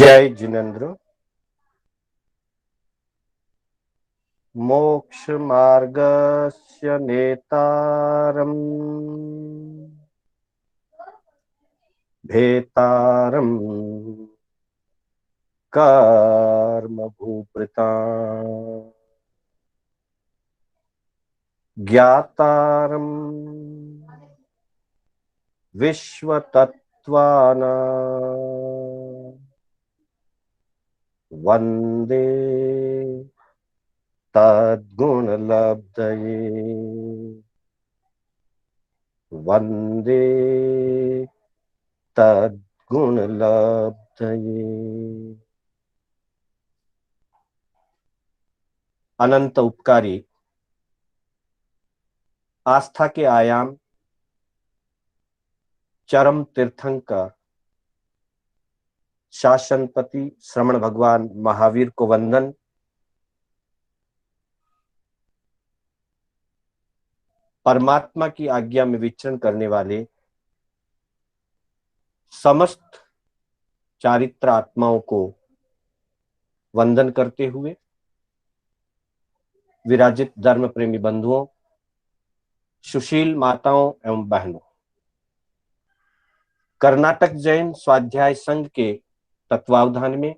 जय जिनेन्द्र। मोक्ष मार्गस्य नेतारम् भेतारम् कर्म भूभृता ज्ञातारम् विश्वतत्त्वानां वन्दे तद्गुणलब्धये वन्दे तद्गुणलब्धये। अनंत उपकारी, आस्था के आयाम, चरम तीर्थंकर शासनपति श्रमण भगवान महावीर को वंदन। परमात्मा की आज्ञा में विचरण करने वाले समस्त चारित्र आत्माओं को वंदन करते हुए, विराजित धर्म प्रेमी बंधुओं, सुशील माताओं एवं बहनों, कर्नाटक जैन स्वाध्याय संघ के तत्वावधान में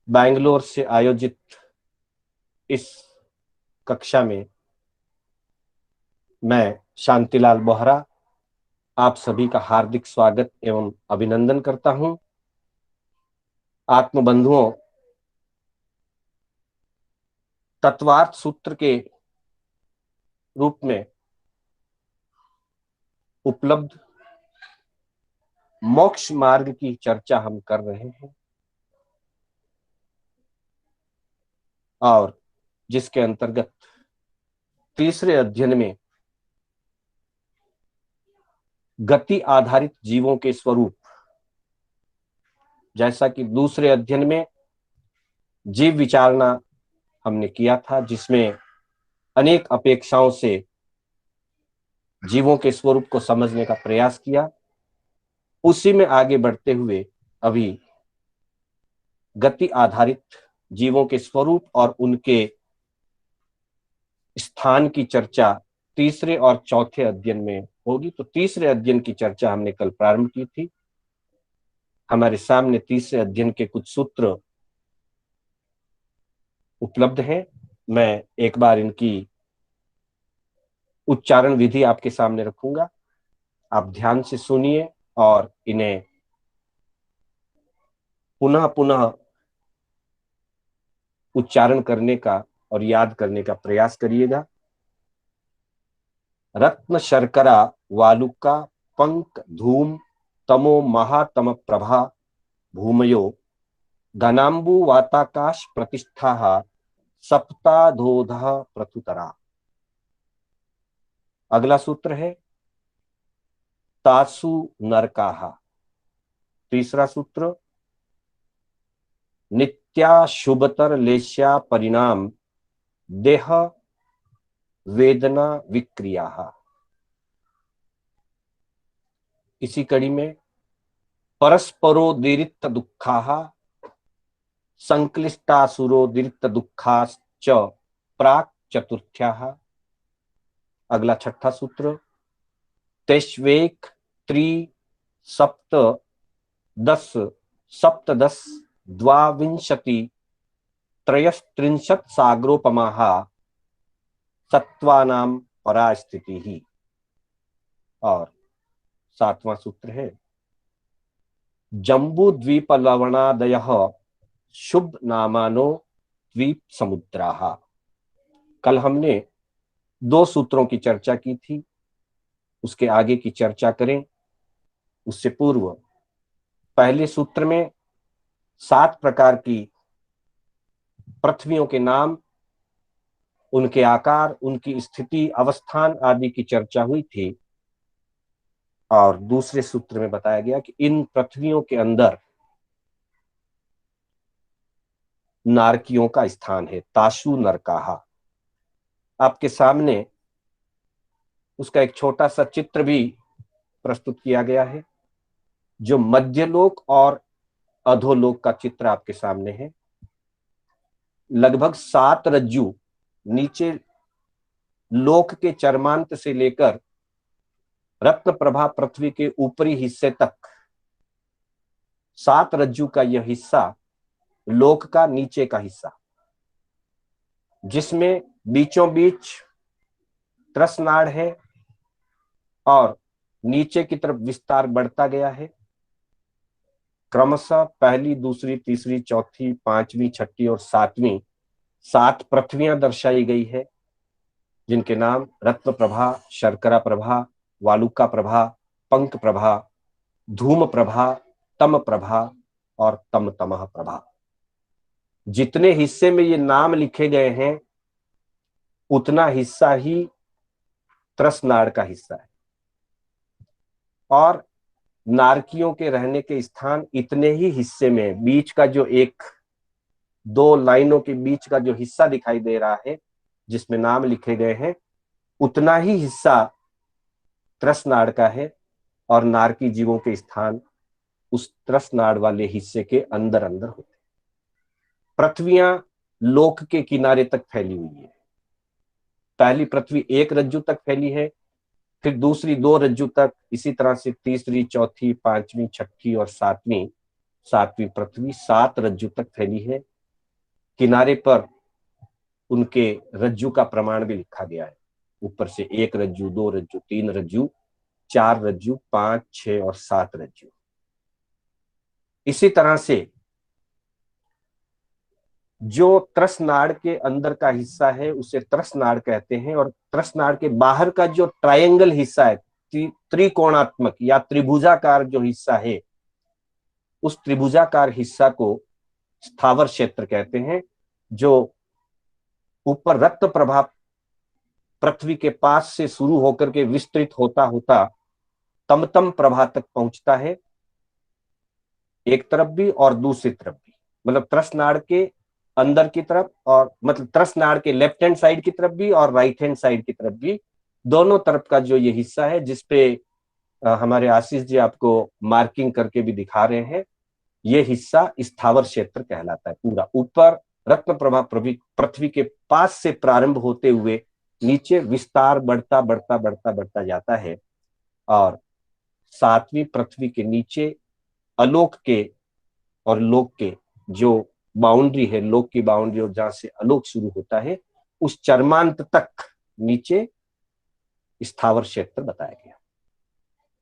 बैंगलोर से आयोजित इस कक्षा में मैं शांतिलाल बोहरा आप सभी का हार्दिक स्वागत एवं अभिनंदन करता हूं। आत्म बंधुओं, तत्वार्थ सूत्र के रूप में उपलब्ध मोक्ष मार्ग की चर्चा हम कर रहे हैं और जिसके अंतर्गत तीसरे अध्ययन में गति आधारित जीवों के स्वरूप, जैसा कि दूसरे अध्ययन में जीव विचारणा हमने किया था, जिसमें अनेक अपेक्षाओं से जीवों के स्वरूप को समझने का प्रयास किया, उसी में आगे बढ़ते हुए अभी गति आधारित जीवों के स्वरूप और उनके स्थान की चर्चा तीसरे और चौथे अध्ययन में होगी। तो तीसरे अध्ययन की चर्चा हमने कल प्रारंभ की थी। हमारे सामने तीसरे अध्ययन के कुछ सूत्र उपलब्ध हैं। मैं एक बार इनकी उच्चारण विधि आपके सामने रखूंगा, आप ध्यान से सुनिए और इन्हें पुनः पुनः उच्चारण करने का और याद करने का प्रयास करिएगा। रत्न शर्करा वालुका पंक धूम तमो महातम प्रभा भूमयो घनाम्बु वाताकाश प्रतिष्ठा सप्ताधोध प्रथुतरा। अगला सूत्र है तासु नरकाः। तीसरा सूत्र नित्या शुभतर लेश्या परिणाम देह वेदना विक्रिया। इसी कड़ी में परस्परोदीरिक्त दुःखाः संक्लिष्टासुरोदीरिक्त दुःखाश्च प्राक् चतुर्थ्याः। अगला छठा सूत्र तेष्वेक त्रि सप्त दस सप्तदश द्वाविंशति त्रयस्त्रिंशत् सागरोपमाः सत्त्वानां परास्थितिः। और सातवां सूत्र है जम्बू द्वीप लवणादयः शुभ नामानो द्वीप समुद्राः। कल हमने दो सूत्रों की चर्चा की थी, उसके आगे की चर्चा करें उससे पूर्व पहले सूत्र में 7 प्रकार की पृथ्वियों के नाम, उनके आकार, उनकी स्थिति, अवस्थान आदि की चर्चा हुई थी और दूसरे सूत्र में बताया गया कि इन पृथ्वियों के अंदर नारकियों का स्थान है, ताशु नरकाः। आपके सामने उसका एक छोटा सा चित्र भी प्रस्तुत किया गया है। जो मध्यलोक और अधोलोक का चित्र आपके सामने है। लगभग 7 रज्जु नीचे लोक के चरमांत से लेकर रत्न प्रभा पृथ्वी के ऊपरी हिस्से तक 7 रज्जु का यह हिस्सा लोक का नीचे का हिस्सा, जिसमें बीचों बीच त्रसनाड़ है और नीचे की तरफ विस्तार बढ़ता गया है। क्रमशः पहली, दूसरी, तीसरी, चौथी, पांचवी, छठी और सातवीं 7 पृथ्वियां दर्शाई गई है, जिनके नाम रत्न प्रभा, शर्करा प्रभा, वालुका प्रभा, पंक प्रभा, धूम प्रभा, तम प्रभा और तम तमह प्रभा। जितने हिस्से में ये नाम लिखे गए हैं उतना हिस्सा ही त्रसनाड़ का हिस्सा है, और नारकियों के रहने के स्थान इतने ही हिस्से में, बीच का जो एक 2 लाइनों के बीच का जो हिस्सा दिखाई दे रहा है जिसमें नाम लिखे गए हैं, उतना ही हिस्सा त्रसनाड़ का है, और नारकी जीवों के स्थान उस त्रसनाड़ वाले हिस्से के अंदर अंदर होते हैं। पृथ्वियां लोक के किनारे तक फैली हुई है। पहली पृथ्वी 1 रज्जु तक फैली है, फिर दूसरी 2 रज्जु तक, इसी तरह से तीसरी, चौथी, पांचवी, छठी और सातवीं पृथ्वी 7 रज्जु तक फैली है। किनारे पर उनके रज्जु का प्रमाण भी लिखा गया है, ऊपर से 1 रज्जु, 2 रज्जु, 3 रज्जु, 4 रज्जु, 5, 6 और 7 रज्जु। इसी तरह से जो त्रसनाड़ के अंदर का हिस्सा है उसे त्रसनाड़ कहते हैं, और त्रसनाड़ के बाहर का जो ट्रायंगल हिस्सा है, त्रिकोणात्मक या त्रिभुजाकार जो हिस्सा है, उस त्रिभुजाकार हिस्सा को स्थावर क्षेत्र कहते हैं, जो ऊपर रक्त प्रभा पृथ्वी के पास से शुरू होकर के विस्तृत होता होता तमतम प्रभा तक पहुंचता है, एक तरफ भी और दूसरी तरफ भी, मतलब त्रसनाड़ के अंदर की तरफ, और मतलब त्रसनाड़ के लेफ्ट हैंड साइड की तरफ भी और राइट हैंड साइड की तरफ भी, दोनों तरफ का जो ये हिस्सा है, जिसपे हमारे आशीष जी आपको मार्किंग करके भी दिखा रहे हैं, ये हिस्सा स्थावर क्षेत्र कहलाता है। पूरा ऊपर रत्न प्रभा पृथ्वी के पास से प्रारंभ होते हुए नीचे विस्तार बढ़ता बढ़ता बढ़ता बढ़ता जाता है, और 7वीं पृथ्वी के नीचे अलोक के और लोक के जो बाउंड्री है, लोक की बाउंड्री और जहां से अलोक शुरू होता है, उस चरमांत तक नीचे स्थावर क्षेत्र बताया गया।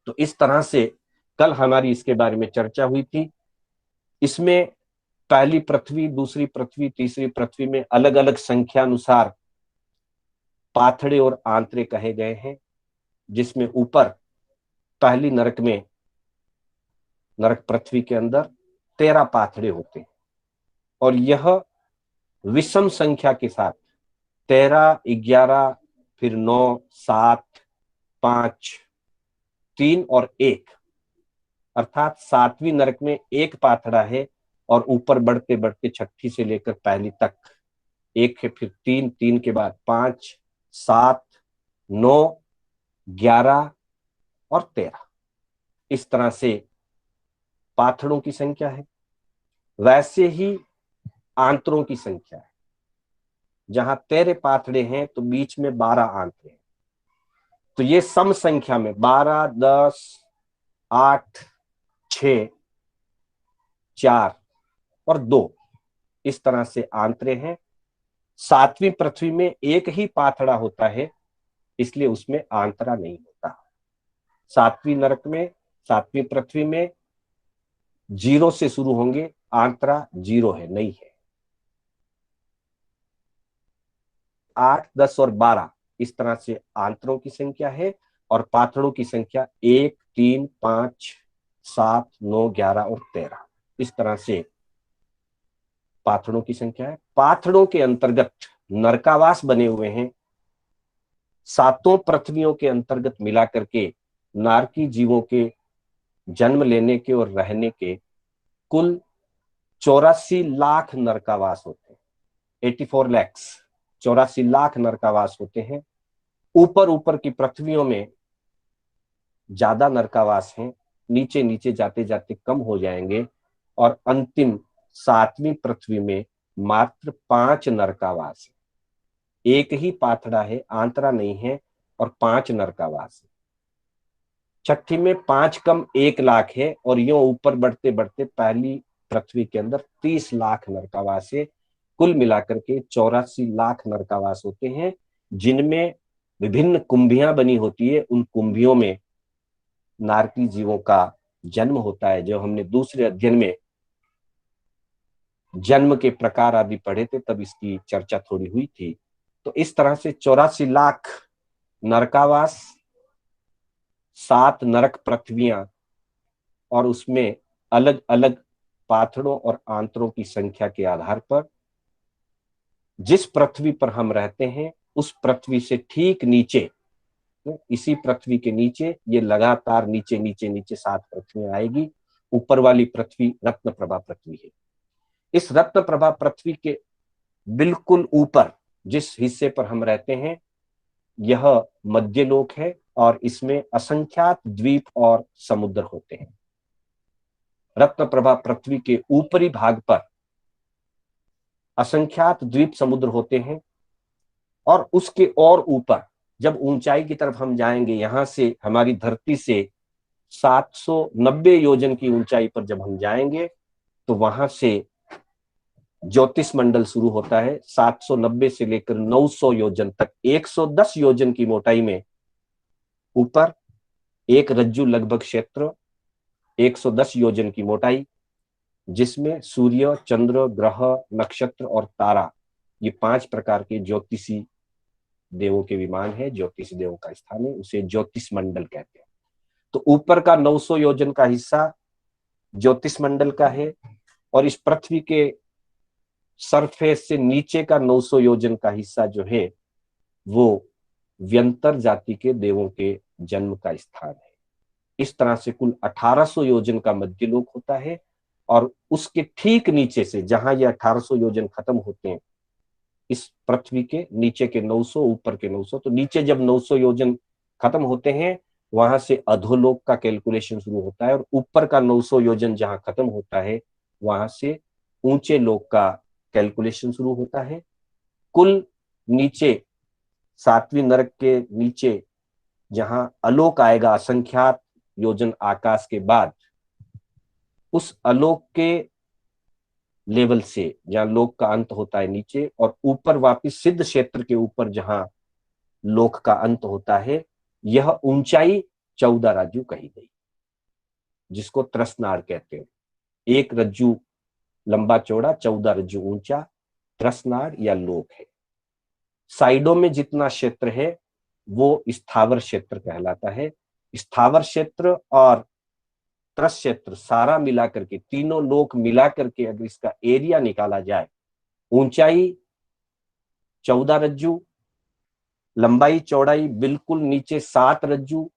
तो इस तरह से कल हमारी इसके बारे में चर्चा हुई थी। इसमें पहली पृथ्वी, दूसरी पृथ्वी, तीसरी पृथ्वी में अलग अलग संख्या अनुसार पाथड़े और आंतरे कहे गए हैं, जिसमें ऊपर पहली नरक में, नरक पृथ्वी के अंदर 13 पाथड़े होते हैं, और यह विषम संख्या के साथ 13, 11, फिर 9, 7, 5, 3 और 1, अर्थात 7वीं नरक में 1 पाथड़ा है, और ऊपर बढ़ते बढ़ते छठी से लेकर पहली तक 1 है, फिर 3, 3 के बाद 5, 7, 9, 11 और 13, इस तरह से पाथड़ों की संख्या है। वैसे ही आंतरों की संख्या है, जहां 13 पाथड़े हैं तो बीच में 12 आंतरे हैं, तो ये सम संख्या में 12, 10, 8, 6, 4 और 2, इस तरह से आंतरे हैं। 7वीं पृथ्वी में 1 ही पाथड़ा होता है, इसलिए उसमें आंतरा नहीं होता। 7वीं नरक में, 7वीं पृथ्वी में 0 से शुरू होंगे, आंतरा 0 है, नहीं है। 8, 10 और 12 इस तरह से आंतरों की संख्या है, और पाथड़ों की संख्या 1, 3, 5, 7, 9, 11 और 13, इस तरह से पाथड़ों की संख्या है। पाथड़ों के अंतर्गत नरकावास बने हुए हैं। 7 पृथ्वियों के अंतर्गत मिलाकर के नारकी जीवों के जन्म लेने के और रहने के कुल 84 लाख नरकावास होते हैं। 84 लाख, 84 लाख नरकावास होते हैं। ऊपर ऊपर की पृथ्वियों में ज्यादा नरकावास हैं, नीचे नीचे जाते जाते कम हो जाएंगे और अंतिम 7वीं पृथ्वी में मात्र 5 नरकावास है। एक ही पाथड़ा है, आंतरा नहीं है, और 5 नरकावास है। छठी में 5 कम 1 लाख है, और यूं ऊपर बढ़ते बढ़ते पहली पृथ्वी के अंदर 30 लाख नरकावास है। कुल मिलाकर के 84 लाख नरकावास होते हैं, जिनमें विभिन्न कुंभियां बनी होती है। उन कुंभियों में नारकी जीवों का जन्म होता है। जो हमने दूसरे अध्ययन में जन्म के प्रकार आदि पढ़े थे, तब इसकी चर्चा थोड़ी हुई थी। तो इस तरह से 84 लाख नरकावास, 7 नरक पृथ्वियां, और उसमें अलग अलग पाथड़ों और आंतरों की संख्या के आधार पर जिस पृथ्वी पर हम रहते हैं उस पृथ्वी से ठीक नीचे, इसी पृथ्वी के नीचे ये लगातार नीचे नीचे नीचे 7 पृथ्वियां आएगी। ऊपर वाली पृथ्वी रत्न प्रभा पृथ्वी है। इस रत्न प्रभा पृथ्वी के बिल्कुल ऊपर जिस हिस्से पर हम रहते हैं यह मध्यलोक है, और इसमें असंख्यात द्वीप और समुद्र होते हैं। रत्न प्रभा पृथ्वी के ऊपरी भाग पर असंख्यात द्वीप समुद्र होते हैं, और उसके और ऊपर जब ऊंचाई की तरफ हम जाएंगे, यहां से हमारी धरती से 790 योजन की ऊंचाई पर जब हम जाएंगे तो वहां से ज्योतिष मंडल शुरू होता है। 790 से लेकर 900 योजन तक, 110 योजन की मोटाई में ऊपर एक रज्जु लगभग क्षेत्र, 110 योजन की मोटाई, जिसमें सूर्य, चंद्र, ग्रह, नक्षत्र और तारा, ये 5 प्रकार के ज्योतिषी देवों के विमान है, ज्योतिष देवों का स्थान है, उसे ज्योतिष मंडल कहते हैं। तो ऊपर का 900 योजन का हिस्सा ज्योतिष मंडल का है, और इस पृथ्वी के सरफेस से नीचे का 900 योजन का हिस्सा जो है वो व्यंतर जाति के देवों के जन्म का स्थान है। इस तरह से कुल 1800 योजन का मध्यलोक होता है, और उसके ठीक नीचे से, जहां ये 1800 योजन खत्म होते हैं, इस पृथ्वी के नीचे के 900, ऊपर के 900, तो नीचे जब 900 योजन खत्म होते हैं वहां से अधोलोक का कैलकुलेशन शुरू होता है, और ऊपर का 900 योजन जहां खत्म होता है वहां से ऊंचे लोक का कैलकुलेशन शुरू होता है। कुल नीचे 7वीं नरक के नीचे जहां अलोक आएगा, असंख्यात योजन आकाश के बाद, उस अलोक के लेवल से जहां लोक का अंत होता है नीचे, और ऊपर वापिस सिद्ध क्षेत्र के ऊपर जहां लोक का अंत होता है, यह ऊंचाई 14 रज्जु कही गई, जिसको त्रसनार कहते हैं। एक रज्जु लंबा चौड़ा, 14 रज्जु ऊंचा, त्रसनार या लोक है। साइडों में जितना क्षेत्र है वो स्थावर क्षेत्र कहलाता है। स्थावर क्षेत्र और त्रस क्षेत्र सारा मिलाकर के, तीनों लोक मिलाकर के अगर इसका एरिया निकाला जाए, ऊंचाई 14 रज्जु, लंबाई चौड़ाई बिल्कुल नीचे 7 रज्जु,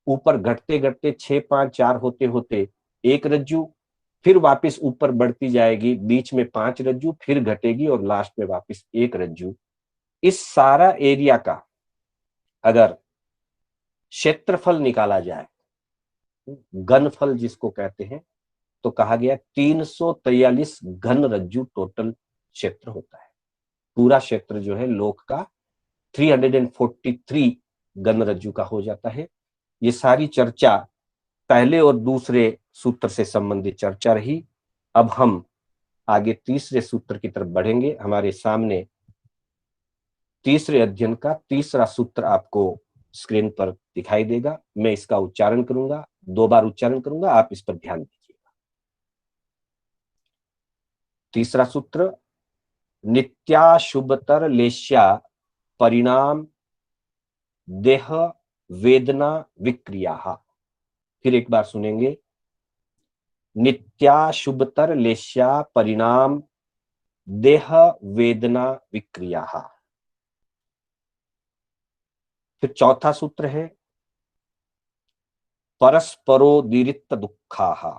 ऊपर घटते घटते 6 5 4 होते होते 1 रज्जु, फिर वापस ऊपर बढ़ती जाएगी, बीच में 5 रज्जु, फिर घटेगी और लास्ट में वापस 1 रज्जु। इस सारा एरिया का अगर क्षेत्रफल निकाला जाए, घनफल जिसको कहते हैं, तो कहा गया 343 घन रज्जु टोटल क्षेत्र होता है। पूरा क्षेत्र जो है लोक का 343 घन रज्जु का हो जाता है। ये सारी चर्चा पहले और दूसरे सूत्र से संबंधित चर्चा रही। अब हम आगे तीसरे सूत्र की तरफ बढ़ेंगे। हमारे सामने तीसरे अध्ययन का तीसरा सूत्र आपको स्क्रीन पर दिखाई देगा। मैं इसका उच्चारण करूंगा, 2 बार उच्चारण करूंगा, आप इस पर ध्यान दीजिएगा। तीसरा सूत्र, नित्याशुभतर लेश्या परिणाम देह वेदना विक्रिया। फिर एक बार सुनेंगे, नित्याशुभतर लेश्या परिणाम देह वेदना विक्रिया। फिर चौथा सूत्र है, परस्परोदीरिक्त दुःखा,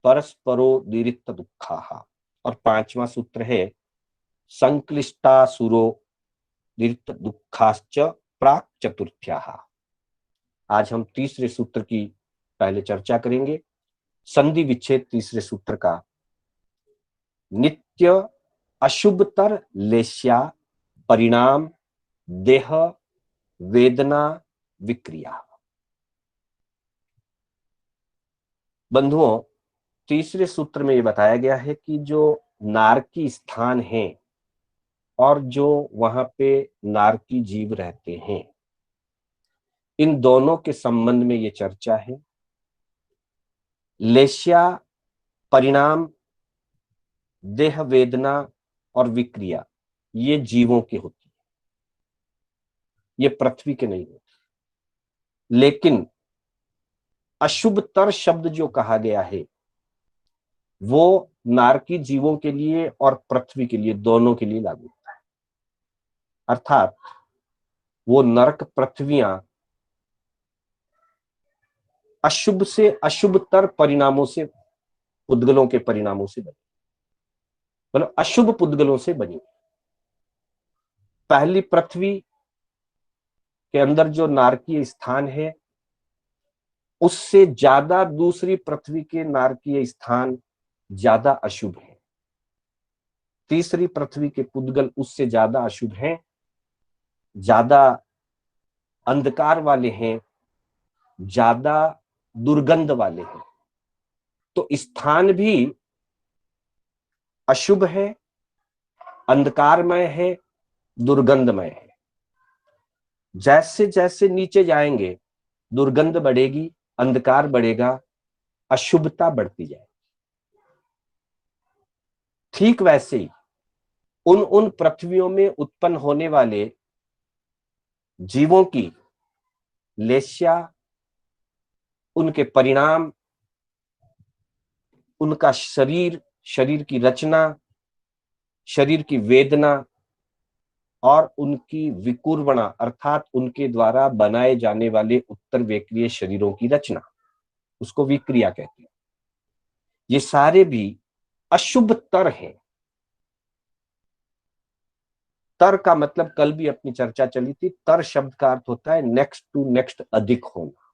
परस्परोदीरिक्त दुःखा। और 5वां सूत्र है, संक्लिष्टासुरो दीरिक्त दुःखाश्च प्राक चतुर्थ्या। आज हम तीसरे सूत्र की पहले चर्चा करेंगे संधि विच्छेद तीसरे सूत्र का। नित्य अशुभतर लेश्या परिणाम देह वेदना विक्रिया। बंधुओं, तीसरे सूत्र में ये बताया गया है कि जो नारकी स्थान है और जो वहां पे नारकी जीव रहते हैं, इन दोनों के संबंध में ये चर्चा है। लेश्या परिणाम देह वेदना और विक्रिया ये जीवों की होती है, ये पृथ्वी के नहीं होती। लेकिन अशुभतर शब्द जो कहा गया है वो नारकी जीवों के लिए और पृथ्वी के लिए, दोनों के लिए लागू होता है। अर्थात वो नरक पृथ्वियां अशुभ से अशुभतर परिणामों से, पुद्गलों के परिणामों से बनी, मतलब अशुभ पुद्गलों से बनी। पहली पृथ्वी के अंदर जो नारकीय स्थान है उससे ज्यादा दूसरी पृथ्वी के नारकीय स्थान ज्यादा अशुभ है। तीसरी पृथ्वी के पुद्गल उससे ज्यादा अशुभ हैं, ज्यादा अंधकार वाले हैं, ज्यादा दुर्गंध वाले हैं। तो स्थान भी अशुभ है, अंधकारमय है, दुर्गंधमय है। जैसे जैसे नीचे जाएंगे दुर्गंध बढ़ेगी, अंधकार बढ़ेगा, अशुभता बढ़ती जाएगी। ठीक वैसे ही उन पृथ्वियों में उत्पन्न होने वाले जीवों की लेश्या, उनके परिणाम, उनका शरीर, शरीर की रचना, शरीर की वेदना और उनकी विकुर्वणा अर्थात उनके द्वारा बनाए जाने वाले उत्तर वेक्रिय शरीरों की रचना, उसको विक्रिया कहते हैं। ये सारे भी अशुभ तर हैं। तर का मतलब कल भी अपनी चर्चा चली थी, तर शब्द का अर्थ होता है नेक्स्ट टू नेक्स्ट, अधिक होना।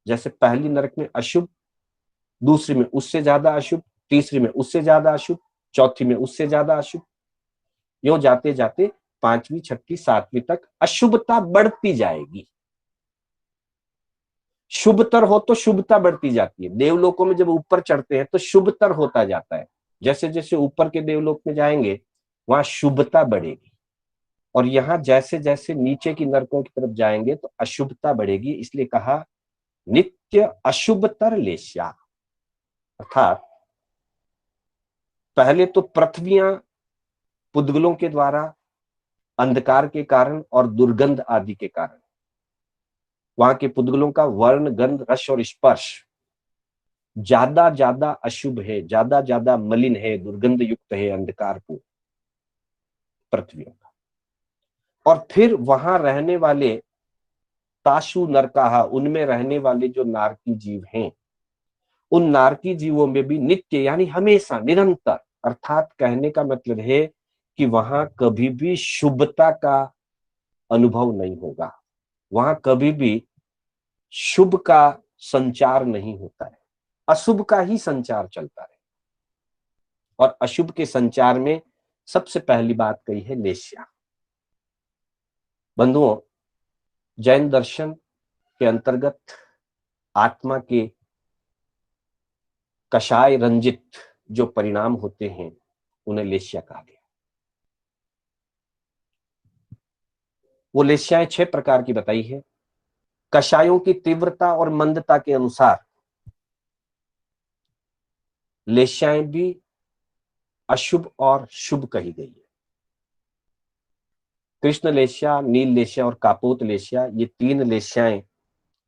जैसे पहली नरक में अशुभ, दूसरी में उससे ज्यादा अशुभ, तीसरी में उससे ज्यादा अशुभ, चौथी में उससे ज्यादा अशुभ, यूं जाते जाते पांचवी छठी सातवीं तक अशुभता बढ़ती जाएगी। शुभतर हो तो शुभता बढ़ती जाती है। देवलोकों में जब ऊपर चढ़ते हैं तो शुभतर होता जाता है। जैसे जैसे ऊपर के देवलोक में जाएंगे वहां शुभता बढ़ेगी, और यहां जैसे जैसे नीचे की नरकों की तरफ जाएंगे तो अशुभता बढ़ेगी। इसलिए कहा नित्य अशुभतर लेश्या। अर्थात पहले तो पृथ्वियां पुद्गलों के द्वारा अंधकार के कारण और दुर्गंध आदि के कारण वहां के पुद्गलों का वर्ण, गंध, रस और स्पर्श ज्यादा ज्यादा अशुभ है, ज्यादा ज्यादा मलिन है, दुर्गंध युक्त है, अंधकारपूर्ण पृथ्वियों का। और फिर वहां रहने वाले ताशु नरकाहा, उनमें रहने वाले जो नारकी जीव हैं, उन नारकी जीवों में भी नित्य यानी हमेशा, निरंतर, अर्थात कहने का मतलब है कि वहां कभी भी शुभता का अनुभव नहीं होगा, वहां कभी भी शुभ का संचार नहीं होता है, अशुभ का ही संचार चलता है। और अशुभ के संचार में सबसे पहली बात कही है लेश्या। बंधुओं, जैन दर्शन के अंतर्गत आत्मा के कषाय रंजित जो परिणाम होते हैं उन्हें लेश्या कहा गया। वो लेश्याएं 6 प्रकार की बताई है। कषायों की तीव्रता और मंदता के अनुसार लेश्याएं भी अशुभ और शुभ कही गई है। कृष्ण लेश्या, नील लेश्या और कापोत लेश्या, ये 3 लेश्याएं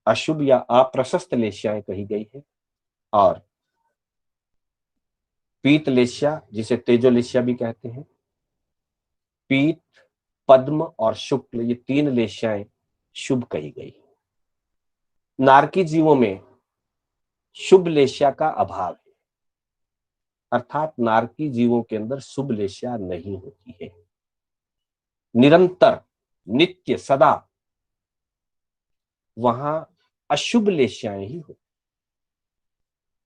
अशुभ या अप्रशस्त लेश्याएं कही गई है। और पीत लेश्या, जिसे तेजो लेश्या भी कहते हैं, पीत, पद्म और शुक्ल, ये 3 लेश्याएं शुभ कही गई। नारकी जीवों में शुभ लेश्या का अभाव है, अर्थात नारकी जीवों के अंदर शुभ लेश्या नहीं होती है। निरंतर, नित्य, सदा वहां अशुभ लेश्याएं ही होती।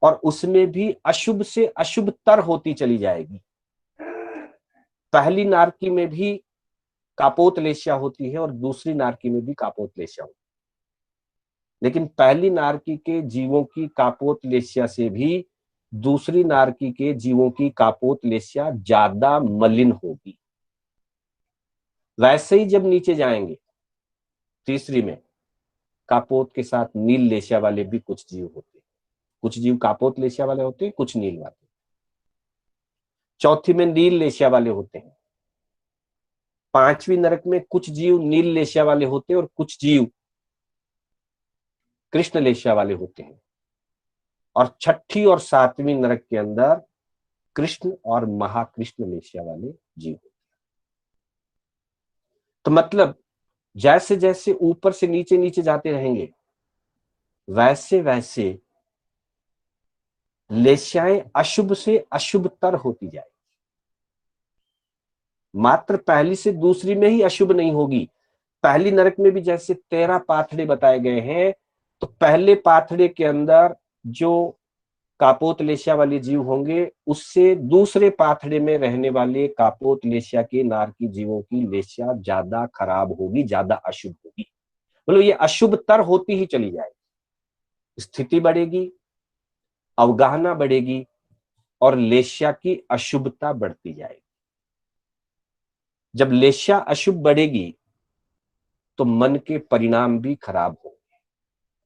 और उसमें भी अशुभ से अशुभतर होती चली जाएगी। पहली नारकी में भी कापोतलेश्या होती है और दूसरी नारकी में भी कापोतलेश्या होती है, लेकिन पहली नारकी के जीवों की कापोतलेश्या से भी दूसरी नारकी के जीवों की कापोतलेश्या ज्यादा मलिन होगी। वैसे ही जब नीचे जाएंगे तीसरी में कापोत के साथ नील लेशिया वाले भी कुछ जीव होते हैं, कुछ जीव कापोत लेशिया वाले होते हैं, कुछ नील वाले। चौथी में नील लेशिया वाले होते हैं। पांचवी नरक में कुछ जीव नील लेशिया वाले होते हैं और कुछ जीव कृष्ण लेशिया वाले होते हैं। और छठी और सातवीं नरक के अंदर कृष्ण और महाकृष्ण लेशिया वाले जीव होते हैं। तो मतलब जैसे जैसे ऊपर से नीचे नीचे जाते रहेंगे वैसे वैसे लेशियाएं अशुभ से अशुभतर होती जाएगी। मात्र पहली से दूसरी में ही अशुभ नहीं होगी। पहली नरक में भी जैसे 13 पाथड़े बताए गए हैं, तो पहले पाथड़े के अंदर जो कापोत लेशिया वाले जीव होंगे उससे दूसरे पाथड़े में रहने वाले कापोत लेशिया के नारकी जीवों की लेशिया ज्यादा खराब होगी, ज्यादा अशुभ होगी। मतलब ये अशुभतर होती ही चली जाएगी। स्थिति बढ़ेगी, अवगाहना बढ़ेगी और लेशिया की अशुभता बढ़ती जाएगी। जब लेशिया अशुभ बढ़ेगी तो मन के परिणाम भी खराब होंगे।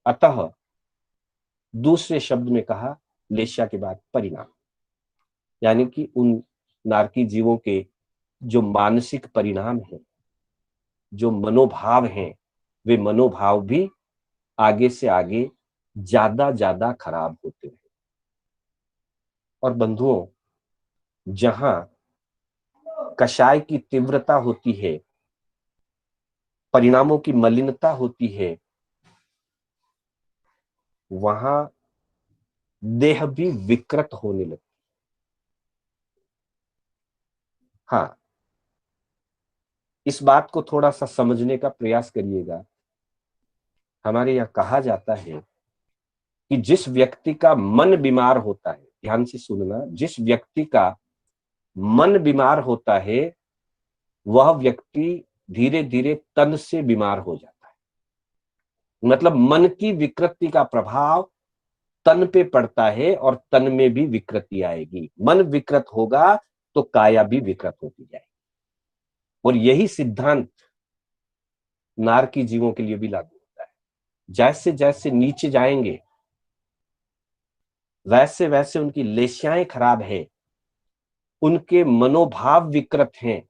अतः दूसरे शब्द में कहा लेशिया के बाद परिणाम, यानी कि उन नारकी जीवों के जो मानसिक परिणाम हैं, जो मनोभाव हैं, वे मनोभाव भी आगे से आगे ज्यादा ज्यादा खराब होते हैं। और बंधुओं, जहां कषाय की तीव्रता होती है, परिणामों की मलिनता होती है, वहां देह भी विकृत होने लगती। हाँ, इस बात को थोड़ा सा समझने का प्रयास करिएगा। हमारे यहाँ कहा जाता है कि जिस व्यक्ति का मन बीमार होता है, ध्यान से सुनना, जिस व्यक्ति का मन बीमार होता है वह व्यक्ति धीरे धीरे तन से बीमार हो जाता है। मतलब मन की विकृति का प्रभाव तन पे पड़ता है और तन में भी विकृति आएगी। मन विकृत होगा तो काया भी विकृत होती जाएगी। और यही सिद्धांत नारकी जीवों के लिए भी लागू होता है। जैसे जैसे नीचे जाएंगे वैसे वैसे उनकी लेशियाएं खराब है, उनके मनोभाव विकृत हैं,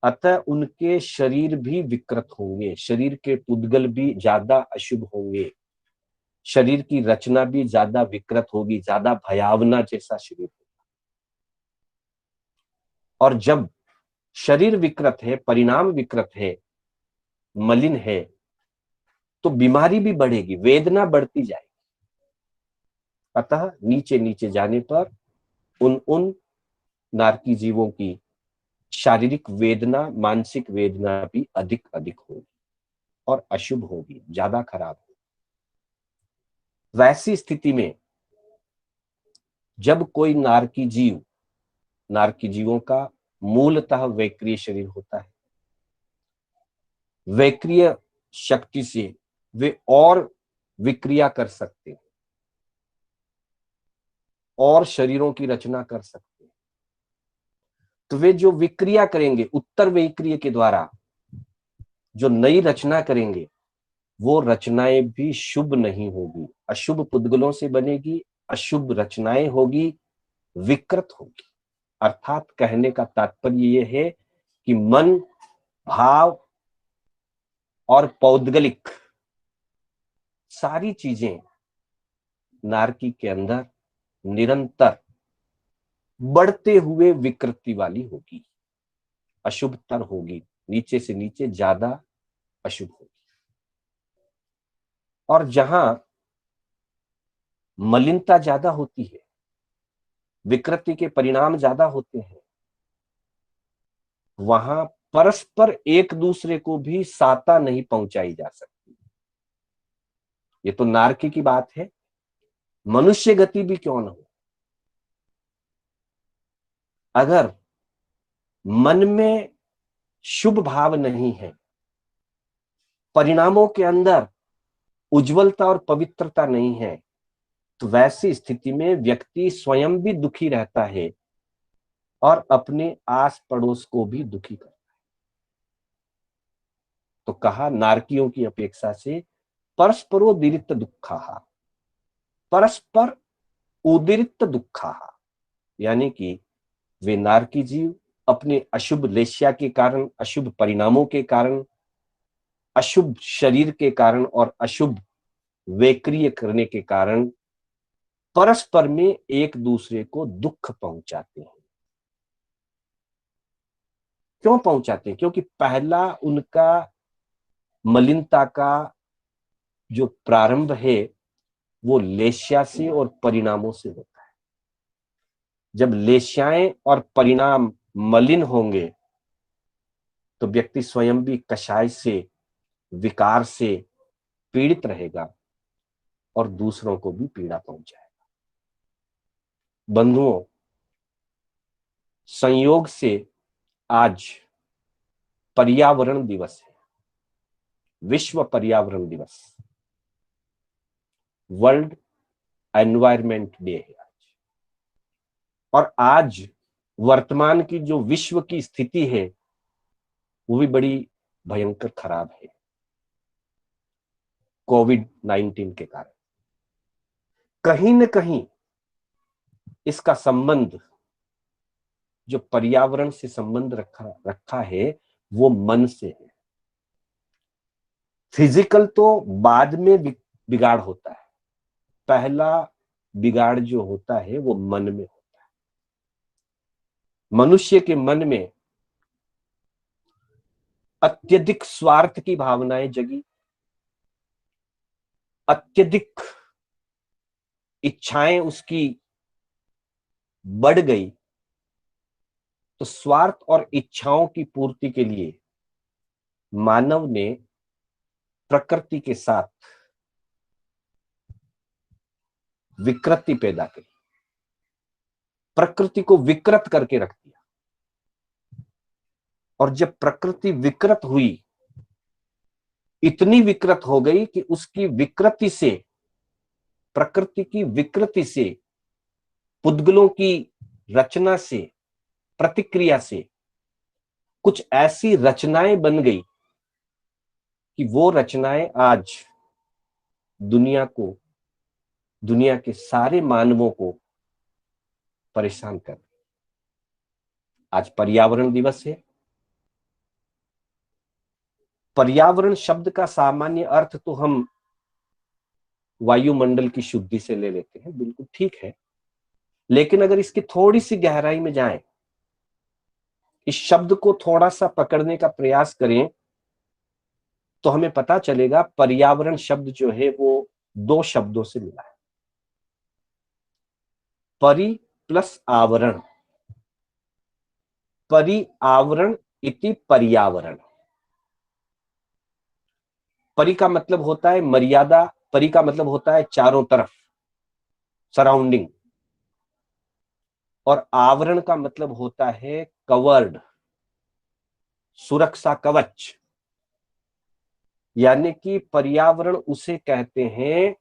अतः उनके शरीर भी विकृत होंगे, शरीर के पुद्गल भी ज्यादा अशुभ होंगे, शरीर की रचना भी ज्यादा विकृत होगी, ज्यादा भयावना जैसा शरीर होगा। और जब शरीर विकृत है, परिणाम विकृत है, मलिन है, तो बीमारी भी बढ़ेगी, वेदना बढ़ती जाएगी। अतः नीचे नीचे जाने पर उन नारकी जीवों की शारीरिक वेदना, मानसिक वेदना भी अधिक अधिक होगी और अशुभ होगी, ज्यादा खराब होगी। वैसी स्थिति में जब कोई नारकी जीवों का मूलतः वैक्रिय शरीर होता है, वैक्रिय शक्ति से वे और विक्रिया कर सकते हैं और शरीरों की रचना कर सकते हैं। तो वे जो विक्रिया करेंगे, उत्तर वैक्रिय के द्वारा जो नई रचना करेंगे, वो रचनाएं भी शुभ नहीं होगी, अशुभ पुद्गलों से बनेगी, अशुभ रचनाएं होगी, विकृत होगी। अर्थात कहने का तात्पर्य यह है कि मन, भाव और पौद्गलिक सारी चीजें नारकी के अंदर निरंतर बढ़ते हुए विकृति वाली होगी, अशुभतर होगी, नीचे से नीचे ज्यादा अशुभ होगी। और जहां मलिनता ज्यादा होती है, विकृति के परिणाम ज्यादा होते हैं, वहां परस्पर एक दूसरे को भी साता नहीं पहुंचाई जा सकती। ये तो नारकी की बात है। मनुष्य गति भी क्यों न हो, अगर मन में शुभ भाव नहीं है, परिणामों के अंदर उज्जवलता और पवित्रता नहीं है, तो वैसी स्थिति में व्यक्ति स्वयं भी दुखी रहता है और अपने आस पड़ोस को भी दुखी करता है। तो कहा नारकियों की अपेक्षा से परस्परोदीरित दुःखा, परस्पर उदीरित दुःखा, यानी कि वे नारकी जीव अपने अशुभ लेस्या के कारण, अशुभ परिणामों के कारण, अशुभ शरीर के कारण और अशुभ वेक्रिय करने के कारण परस्पर में एक दूसरे को दुख पहुंचाते हैं। क्यों पहुंचाते हैं? क्योंकि पहला उनका मलिनता का जो प्रारंभ है वो लेस्या से और परिणामों से होता है। जब लेस्याएं और परिणाम मलिन होंगे तो व्यक्ति स्वयं भी कषाय से, विकार से पीड़ित रहेगा और दूसरों को भी पीड़ा पहुंचाएगा। बंधुओं, संयोग से आज पर्यावरण दिवस है, विश्व पर्यावरण दिवस, वर्ल्ड एनवायरमेंट डे है आज। और आज वर्तमान की जो विश्व की स्थिति है वो भी बड़ी भयंकर खराब है, कोविड-19 के कारण। कहीं न कहीं इसका संबंध, जो पर्यावरण से संबंध रखा है वो मन से है। फिजिकल तो बाद में बिगाड़ होता है, पहला बिगाड़ जो होता है वो मन में होता है। मनुष्य के मन में अत्यधिक स्वार्थ की भावनाएं जगी, अत्यधिक इच्छाएं उसकी बढ़ गई। तो स्वार्थ और इच्छाओं की पूर्ति के लिए मानव ने प्रकृति के साथ विकृति पैदा की, प्रकृति को विकृत करके रख दिया। और जब प्रकृति विकृत हुई, इतनी विकृत हो गई कि उसकी विकृति से, प्रकृति की विकृति से, पुद्गलों की रचना से, प्रतिक्रिया से कुछ ऐसी रचनाएं बन गई कि वो रचनाएं आज दुनिया को, दुनिया के सारे मानवों को परेशान कर रही। आज पर्यावरण दिवस है। पर्यावरण शब्द का सामान्य अर्थ तो हम वायुमंडल की शुद्धि से ले लेते हैं, बिल्कुल ठीक है। लेकिन अगर इसकी थोड़ी सी गहराई में जाएं, इस शब्द को थोड़ा सा पकड़ने का प्रयास करें, तो हमें पता चलेगा पर्यावरण शब्द जो है वो दो शब्दों से मिला है, परि प्लस आवरण। परिआवरण इति पर्यावरण। परि का मतलब होता है मर्यादा, परि का मतलब होता है चारों तरफ, सराउंडिंग। और आवरण का मतलब होता है कवर्ड, सुरक्षा कवच। यानी कि पर्यावरण उसे कहते हैं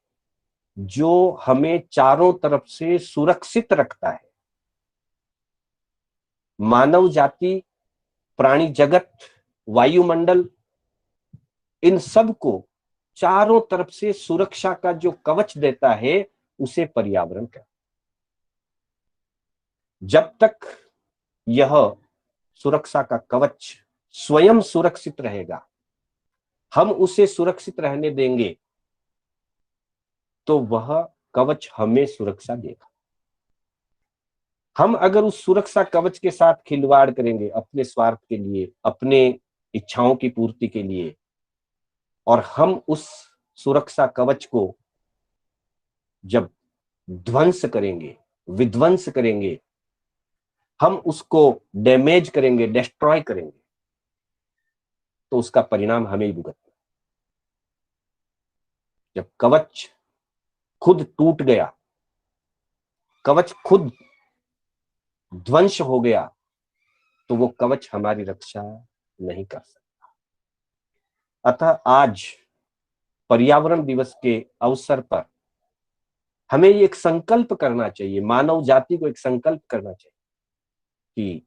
जो हमें चारों तरफ से सुरक्षित रखता है। मानव जाति, प्राणी जगत, वायुमंडल, इन सब को चारों तरफ से सुरक्षा का जो कवच देता है उसे पर्यावरण कहते हैं। जब तक यह सुरक्षा का कवच स्वयं सुरक्षित रहेगा, हम उसे सुरक्षित रहने देंगे, तो वह कवच हमें सुरक्षा देगा। हम अगर उस सुरक्षा कवच के साथ खिलवाड़ करेंगे अपने स्वार्थ के लिए, अपने इच्छाओं की पूर्ति के लिए, और हम उस सुरक्षा कवच को जब ध्वंस करेंगे, विध्वंस करेंगे, हम उसको डैमेज करेंगे, डिस्ट्रॉय करेंगे, तो उसका परिणाम हमें ही भुगतना। जब कवच खुद टूट गया कवच खुद ध्वंस हो गया तो वो कवच हमारी रक्षा नहीं कर सकता। अतः आज पर्यावरण दिवस के अवसर पर हमें एक संकल्प करना चाहिए, मानव जाति को एक संकल्प करना चाहिए कि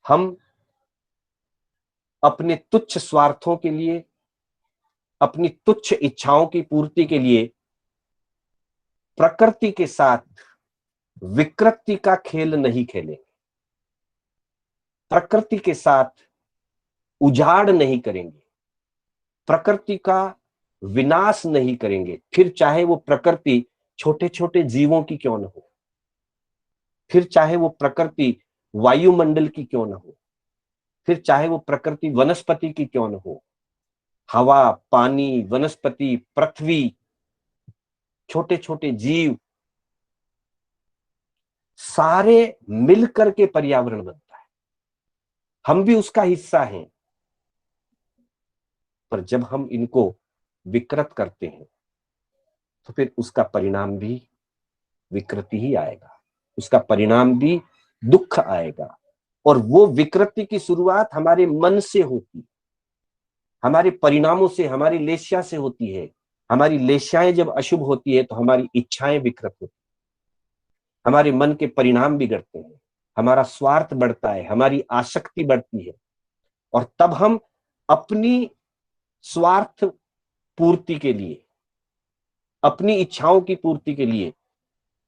हम अपने तुच्छ स्वार्थों के लिए, अपनी तुच्छ इच्छाओं की पूर्ति के लिए प्रकृति के साथ विकृति का खेल नहीं खेलेंगे, प्रकृति के साथ उजाड़ नहीं करेंगे, प्रकृति का विनाश नहीं करेंगे, फिर चाहे वो प्रकृति छोटे छोटे जीवों की क्यों न हो, फिर चाहे वो प्रकृति वायुमंडल की क्यों न हो, फिर चाहे वो प्रकृति वनस्पति की क्यों न हो, हवा, पानी, वनस्पति, पृथ्वी, छोटे छोटे जीव, सारे मिलकर के पर्यावरण बनता है, हम भी उसका हिस्सा हैं। पर जब हम इनको विकृत करते हैं तो फिर उसका परिणाम भी विकृति ही आएगा, उसका परिणाम भी दुख आएगा। और वो विकृति की शुरुआत हमारे मन से होती है, हमारे परिणामों से, हमारी लेस्या से होती है। हमारी लेस्याएं जब अशुभ होती है तो हमारी इच्छाएं विकृत होती है, हमारे मन के परिणाम बिगड़ते हैं, हमारा स्वार्थ बढ़ता है, हमारी आसक्ति बढ़ती है, और तब हम अपनी स्वार्थ पूर्ति के लिए, अपनी इच्छाओं की पूर्ति के लिए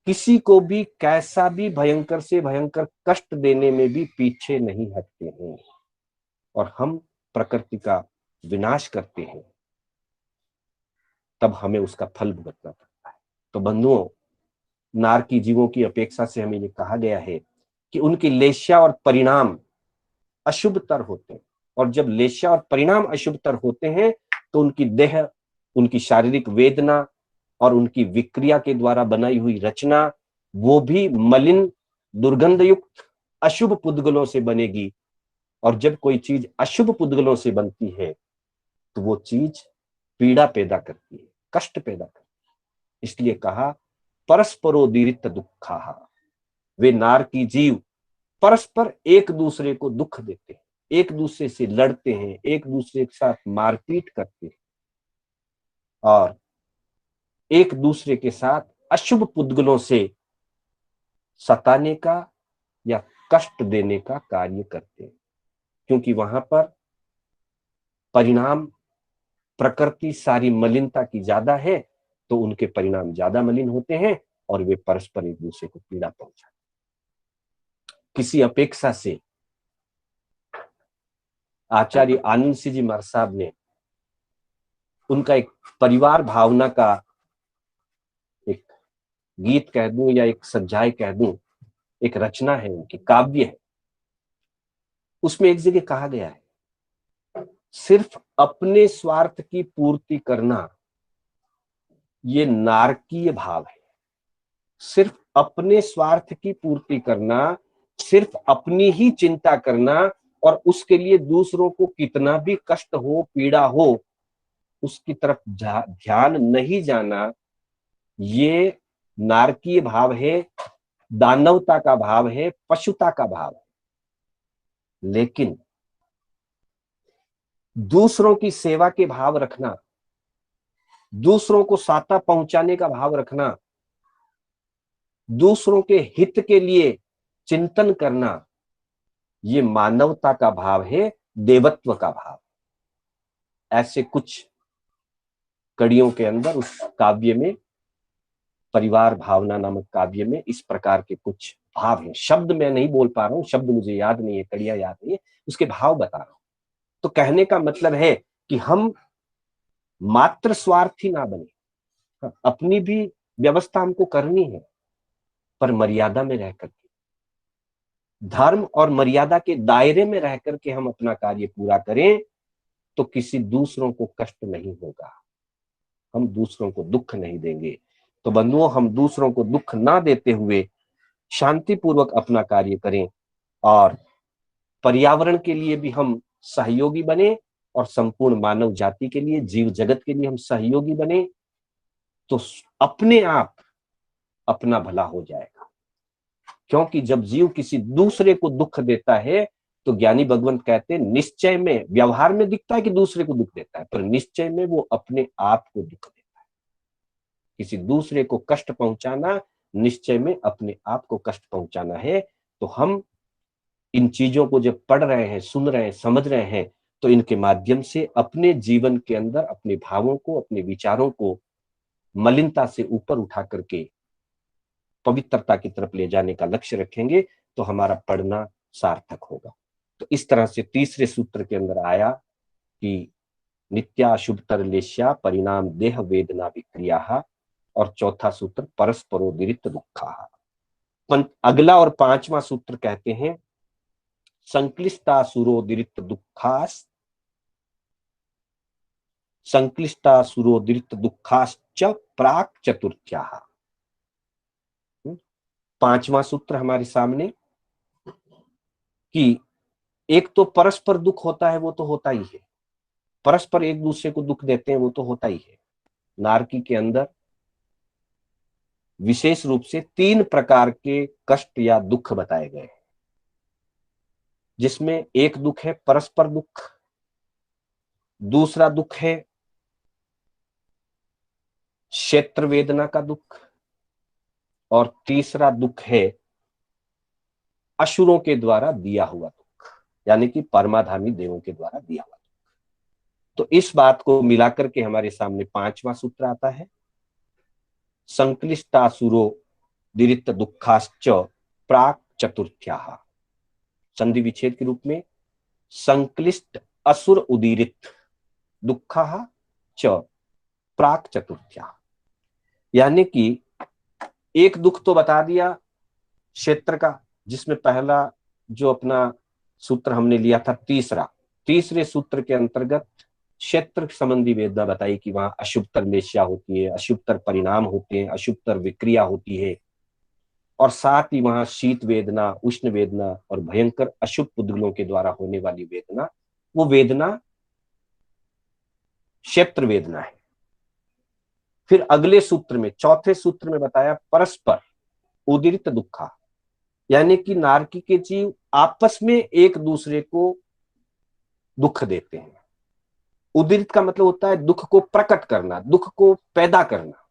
किसी को भी कैसा भी भयंकर से भयंकर कष्ट देने में भी पीछे नहीं हटते हैं, और हम प्रकृति का विनाश करते हैं, तब हमें उसका फल भुगतना पड़ता है। तो बंधुओं, नारकी जीवों की अपेक्षा से हमें ये कहा गया है कि उनकी लेस्या और परिणाम अशुभतर होते हैं, और जब लेस्या और परिणाम अशुभतर होते हैं तो उनकी देह, उनकी शारीरिक वेदना और उनकी विक्रिया के द्वारा बनाई हुई रचना, वो भी मलिन, दुर्गंधयुक्त, अशुभ पुद्गलों से बनेगी। और जब कोई चीज अशुभ पुद्गलों से बनती है तो वो चीज पीड़ा पैदा करती है, कष्ट पैदा करती है। इसलिए कहा परस्परोदीरित दुःखाः, वे नारकी जीव परस्पर एक दूसरे को दुख देते हैं, एक दूसरे से लड़ते हैं, एक दूसरे के साथ मारपीट करते हैं, और एक दूसरे के साथ अशुभ पुद्गलों से सताने का या कष्ट देने का कार्य करते हैं, क्योंकि वहां पर परिणाम, प्रकृति सारी मलिनता की ज्यादा है, तो उनके परिणाम ज्यादा मलिन होते हैं और वे परस्पर एक दूसरे को पीड़ा पहुंचाते। किसी अपेक्षा से आचार्य आनंद सिंह जी महाराज साहब ने उनका एक परिवार भावना का एक गीत कह दूं या एक सज्जाए कह दूं, एक रचना है उनकी, काव्य है, उसमें एक जगह कहा गया है, सिर्फ अपने स्वार्थ की पूर्ति करना ये नारकीय भाव है। सिर्फ अपने स्वार्थ की पूर्ति करना, सिर्फ अपनी ही चिंता करना, और उसके लिए दूसरों को कितना भी कष्ट हो, पीड़ा हो, उसकी तरफ ध्यान नहीं जाना, ये नारकीय भाव है, दानवता का भाव है, पशुता का भाव है। लेकिन दूसरों की सेवा के भाव रखना, दूसरों को साता पहुंचाने का भाव रखना, दूसरों के हित के लिए चिंतन करना, ये मानवता का भाव है, देवत्व का भाव। ऐसे कुछ कड़ियों के अंदर उस काव्य में, परिवार भावना नामक काव्य में, इस प्रकार के कुछ भाव हैं। शब्द मैं नहीं बोल पा रहा हूं, शब्द मुझे याद नहीं है, कड़ियां याद नहीं है, उसके भाव बता रहा हूं। तो कहने का मतलब है कि हम मात्र स्वार्थी ना बने, अपनी भी व्यवस्था हमको करनी है, पर मर्यादा में रहकर के, धर्म और मर्यादा के दायरे में रह करके हम अपना कार्य पूरा करें, तो किसी दूसरों को कष्ट नहीं होगा, हम दूसरों को दुख नहीं देंगे। तो बंधुओं, हम दूसरों को दुख ना देते हुए शांतिपूर्वक अपना कार्य करें, और पर्यावरण के लिए भी हम सहयोगी बने, और संपूर्ण मानव जाति के लिए, जीव जगत के लिए हम सहयोगी बने। तो अपने आप अपना भला हो जाएगा। क्योंकि जब जीव किसी दूसरे को दुख देता है तो ज्ञानी भगवंत कहते हैं निश्चय में, व्यवहार में दिखता है कि दूसरे को दुख देता है, पर निश्चय में वो अपने आप को दुख देता है। किसी दूसरे को कष्ट पहुंचाना निश्चय में अपने आप को कष्ट पहुंचाना है। तो हम इन चीजों को जब पढ़ रहे हैं, सुन रहे हैं, समझ रहे हैं, तो इनके माध्यम से अपने जीवन के अंदर अपने भावों को, अपने विचारों को मलिनता से ऊपर उठा करके पवित्रता की तरफ ले जाने का लक्ष्य रखेंगे तो हमारा पढ़ना सार्थक होगा। तो इस तरह से तीसरे सूत्र के अंदर आया कि नित्याशुभतर लेश्या परिणाम देह वेदना विक्रिया, और चौथा सूत्र परस्परोदिरिक्त दुखा। अगला और पांचवा सूत्र कहते हैं संक्लिष्टासुरोदिरिक्त दुखास, संक्लिष्टासुरोदिरिक्त दुखाश्च प्राक चतुर्थ्या। पांचवा सूत्र हमारे सामने कि एक तो परस्पर दुख होता है, वो तो होता ही है, परस्पर एक दूसरे को दुख देते हैं, वो तो होता ही है। नारकी के अंदर विशेष रूप से 3 प्रकार के कष्ट या दुख बताए गए हैं, जिसमें एक दुख है परस्पर दुख, दूसरा दुख है क्षेत्र वेदना का दुख, और तीसरा दुख है असुरों के द्वारा दिया हुआ दुख, यानी कि परमाधामी देवों के द्वारा दिया हुआ दुख। तो इस बात को मिलाकर के हमारे सामने पांचवा सूत्र आता है संक्लिष्टासुरो दिरिक्त दुखाश्च प्राक चतुर्थ्या। संधि विच्छेद के रूप में संक्लिष्ट असुर उदीरित दुखा च प्राक चतुर्थ्या, यानी कि एक दुख तो बता दिया क्षेत्र का, जिसमें पहला जो अपना सूत्र हमने लिया था तीसरे सूत्र के अंतर्गत क्षेत्र संबंधी वेदना बताई कि वहां अशुभतर लेश्या होती है, अशुभतर परिणाम होते हैं, अशुभतर विक्रिया होती है, और साथ ही वहां शीत वेदना, उष्ण वेदना और भयंकर अशुभ पुद्गलों के द्वारा होने वाली वेदना, वो वेदना क्षेत्र वेदना है। फिर अगले सूत्र में, चौथे सूत्र में बताया परस्पर उदीरित दुखा, यानी कि नारकी के जीव आपस में एक दूसरे को दुख देते हैं। उदीरित का मतलब होता है दुख को प्रकट करना, दुख को पैदा करना,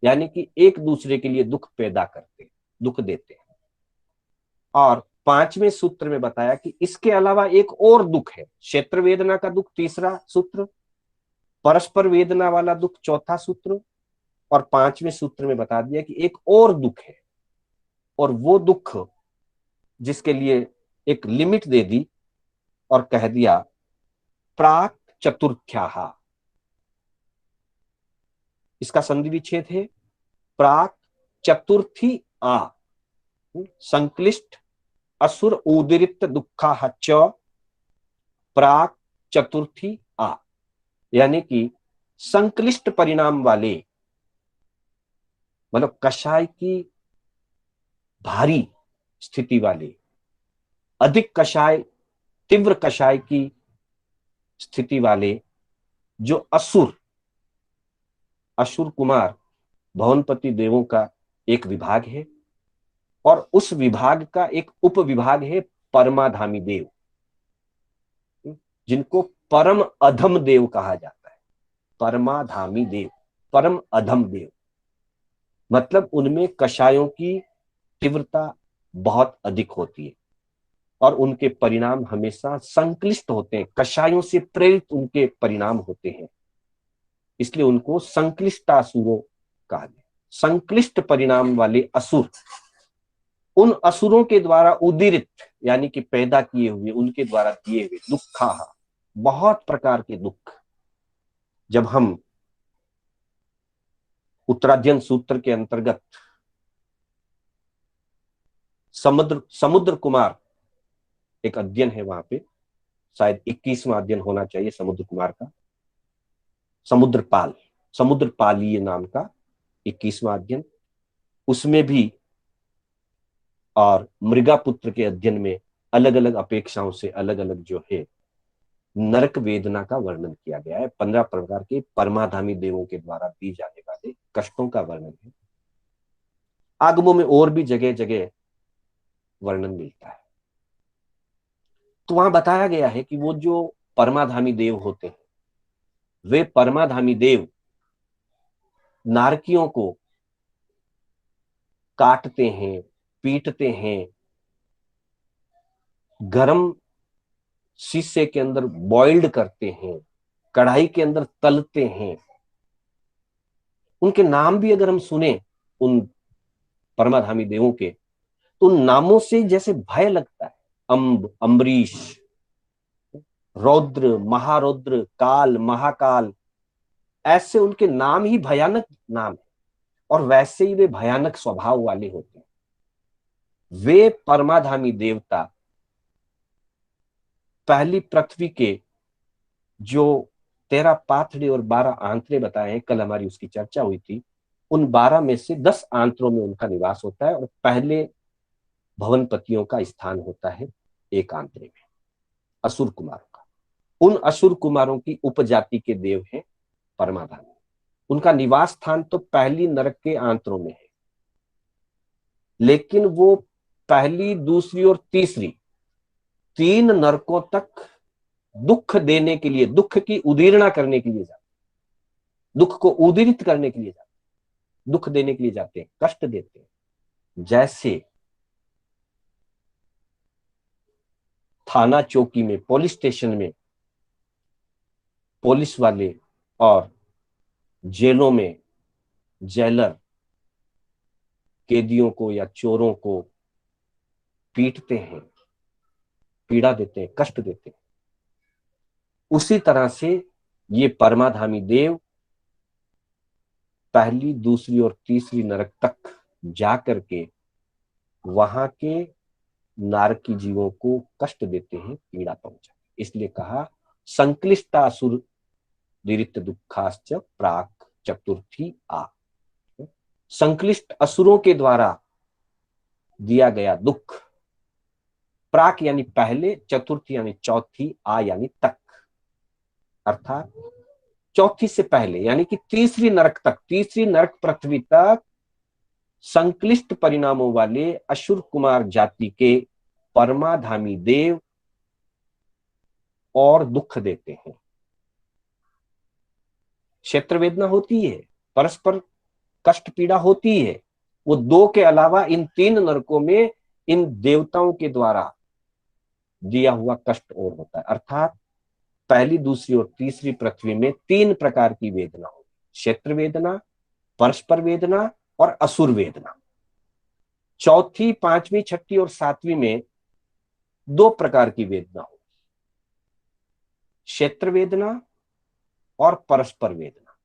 यानी कि एक दूसरे के लिए दुख पैदा करते हैं, दुख देते हैं। और पांचवें सूत्र में बताया कि इसके अलावा एक और दुख है, क्षेत्र वेदना का दुख तीसरा सूत्र, परस्पर वेदना वाला दुख चौथा सूत्र, और पांचवें सूत्र में बता दिया कि एक और दुख है, और वो दुख जिसके लिए एक लिमिट दे दी और कह दिया प्राक चतुर्थ्या। इसका संधि विच्छेद है प्राक चतुर्थी आ, संक्लिष्ट असुर उदीरित दुखा च प्राक चतुर्थी आ, यानी कि संक्लिष्ट परिणाम वाले, मतलब कषाय की भारी स्थिति वाले, अधिक कषाय, तीव्र कषाय की स्थिति वाले जो असुर कुमार भवनपति देवों का एक विभाग है, और उस विभाग का एक उप विभाग है परमाधामी देव, जिनको परम अधम देव कहा जाता है। परमाधामी देव, परम अधम देव, मतलब उनमें कषायों की तीव्रता बहुत अधिक होती है और उनके परिणाम हमेशा संक्लिष्ट होते हैं, कषायों से प्रेरित उनके परिणाम होते हैं, इसलिए उनको संक्लिष्टासुरों कहा गया। संक्लिष्ट परिणाम वाले असुर, उन असुरों के द्वारा उदीरित, यानी कि पैदा किए हुए, उनके द्वारा दिए हुए दुखा, बहुत प्रकार के दुख। जब हम उत्तराध्ययन सूत्र के अंतर्गत समुद्र कुमार एक अध्ययन है, वहां पे शायद 21वां अध्ययन होना चाहिए समुद्र कुमार का, समुद्रपालीय नाम का 21वां अध्ययन, उसमें भी और मृगापुत्र के अध्ययन में अलग अलग अपेक्षाओं से अलग अलग जो है नरक वेदना का वर्णन किया गया है। 15 प्रकार के परमाधामी देवों के द्वारा दी जाने वाले कष्टों का वर्णन है। आगमों में और भी जगह जगह वर्णन मिलता है। तो वहां बताया गया है कि वो जो परमाधामी देव होते हैं, वे परमाधामी देव नारकियों को काटते हैं, पीटते हैं, गरम शीशे के अंदर बॉइल्ड करते हैं, कढ़ाई के अंदर तलते हैं। उनके नाम भी अगर हम सुने उन परमाधामी देवों के, तो उन नामों से जैसे भय लगता है। अम्ब, अम्बरीश, रौद्र, महारौद्र, काल, महाकाल, ऐसे उनके नाम ही भयानक नाम है, और वैसे ही वे भयानक स्वभाव वाले होते हैं। वे परमाधामी देवता पहली पृथ्वी के जो 13 पाथड़े और 12 आंतरे बताए हैं, कल हमारी उसकी चर्चा हुई थी, उन 12 में से 10 आंतरों में उनका निवास होता है, और पहले भवनपतियों का स्थान होता है एक आंतरे में, असुर कुमारों का। उन असुर कुमारों की उपजाति के देव हैं परमाधामी। उनका निवास स्थान तो पहली नरक के आंतरों में है, लेकिन वो पहली, दूसरी और तीसरी 3 नरकों तक दुख देने के लिए, दुख की उदीर्णा करने के लिए जाते, दुख को उदीरित करने के लिए जाते, दुख देने के लिए जाते हैं, कष्ट देते हैं। जैसे थाना चौकी में, पुलिस स्टेशन में पुलिस वाले और जेलों में जेलर कैदियों को या चोरों को पीटते हैं, पीड़ा देते हैं, कष्ट देते हैं, उसी तरह से ये परमाधामी देव पहली, दूसरी और तीसरी नरक तक जाकर के वहां के नारकी जीवों को कष्ट देते हैं, पीड़ा पहुंचाते। इसलिए कहा संक्लिष्टासुर दीरित दुखाश्च प्राक चतुर्थी आ। संक्लिष्ट असुरों के द्वारा दिया गया दुख, प्राक यानी पहले, चतुर्थी यानी चौथी, आ यानी तक, अर्थात चौथी से पहले यानी कि तीसरी नरक तक, तीसरी नरक पृथ्वी तक संक्लिष्ट परिणामों वाले असुर कुमार जाति के परमाधामी देव और दुख देते हैं। क्षेत्र वेदना होती है, परस्पर कष्ट पीड़ा होती है। वो 2 के अलावा इन 3 नरकों में इन देवताओं के द्वारा दिया हुआ कष्ट और होता है। अर्थात पहली, दूसरी और तीसरी पृथ्वी में 3 प्रकार की वेदना होगी, क्षेत्र वेदना, परस्पर वेदना और असुर वेदना। चौथी, पांचवी, छठी और सातवीं में 2 प्रकार की वेदना होगी, क्षेत्र वेदना और परस्पर वेदना।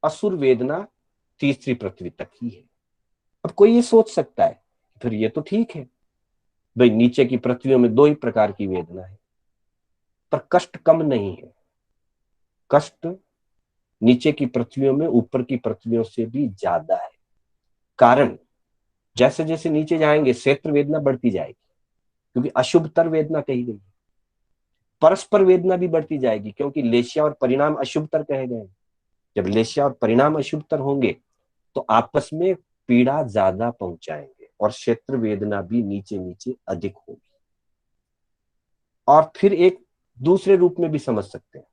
असुर वेदना तीसरी पृथ्वी तक ही है। अब कोई ये सोच सकता है फिर ये तो ठीक है भाई, नीचे की पृथ्वियों में 2 ही प्रकार की वेदना है, पर कष्ट कम नहीं है। कष्ट नीचे की पृथ्वियों में ऊपर की पृथ्वियों से भी ज्यादा है। कारण, जैसे जैसे नीचे जाएंगे क्षेत्र वेदना बढ़ती जाएगी, क्योंकि अशुभतर वेदना कही गई। परस्पर वेदना भी बढ़ती जाएगी, क्योंकि लेश्या और परिणाम अशुभतर कहे गए। जब लेश्या और परिणाम अशुभतर होंगे तो आपस में पीड़ा ज्यादा पहुंचाएंगे, और क्षेत्र वेदना भी नीचे नीचे अधिक होगी। और फिर एक दूसरे रूप में भी समझ सकते हैं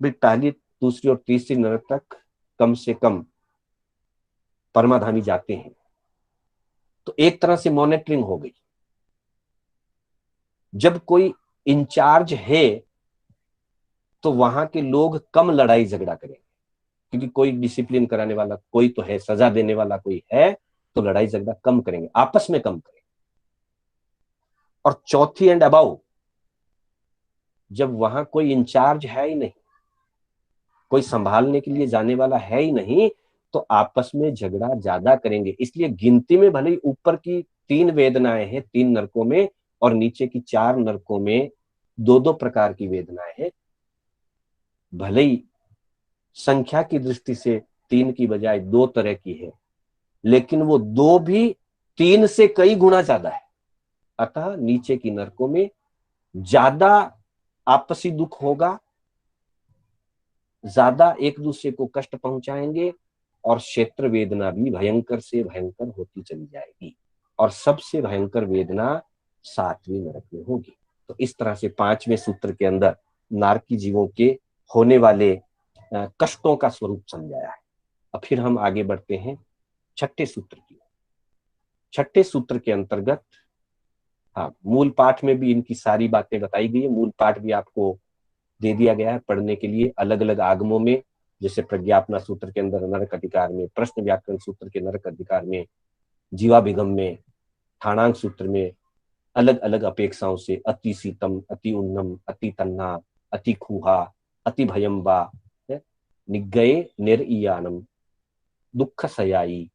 भाई, पहली, दूसरी और तीसरी नरक तक कम से कम परमाधामी जाते हैं, तो एक तरह से मॉनिटरिंग हो गई। जब कोई इंचार्ज है तो वहां के लोग कम लड़ाई झगड़ा करेंगे, क्योंकि कोई डिसिप्लिन कराने वाला कोई तो है, सजा देने वाला कोई है, तो लड़ाई झगड़ा कम करेंगे, आपस में कम करेंगे। और चौथी एंड अबाउ, जब वहां कोई इंचार्ज है ही नहीं, कोई संभालने के लिए जाने वाला है ही नहीं, तो आपस में झगड़ा ज्यादा करेंगे। इसलिए गिनती में भले ही ऊपर की 3 वेदनाएं हैं 3 नरकों में, और नीचे की 4 नरकों में 2-2 प्रकार की वेदनाएं हैं, भले ही संख्या की दृष्टि से 3 की बजाय 2 तरह की है, लेकिन वो 2 भी 3 से कई गुना ज्यादा है। अतः नीचे की नरकों में ज्यादा आपसी दुख होगा, ज्यादा एक दूसरे को कष्ट पहुंचाएंगे, और क्षेत्र वेदना भी भयंकर से भयंकर होती चली जाएगी, और सबसे भयंकर वेदना 7वें नरक में होगी। तो इस तरह से 5वें सूत्र के अंदर नारकी जीवों के होने वाले कष्टों का स्वरूप समझाया है। अब फिर हम आगे बढ़ते हैं छठे सूत्र की। छठे सूत्र के अंतर्गत, हाँ, मूल पाठ में भी इनकी सारी बातें बताई गई है। मूल पाठ भी आपको दे दिया गया है पढ़ने के लिए अलग अलग आगमों में, जैसे प्रज्ञापना सूत्र के अंदर नरक अधिकार में, प्रश्न व्याकरण सूत्र के नरक अधिकार में, जीवाभिगम में, ठाणांक सूत्र में अलग अलग अपेक्षाओं से अति शीतम, अति उन्नम, अति तन्ना, अति खूहा, अति भयम्बा, निगये निर्ईयानम, दुख सयाई,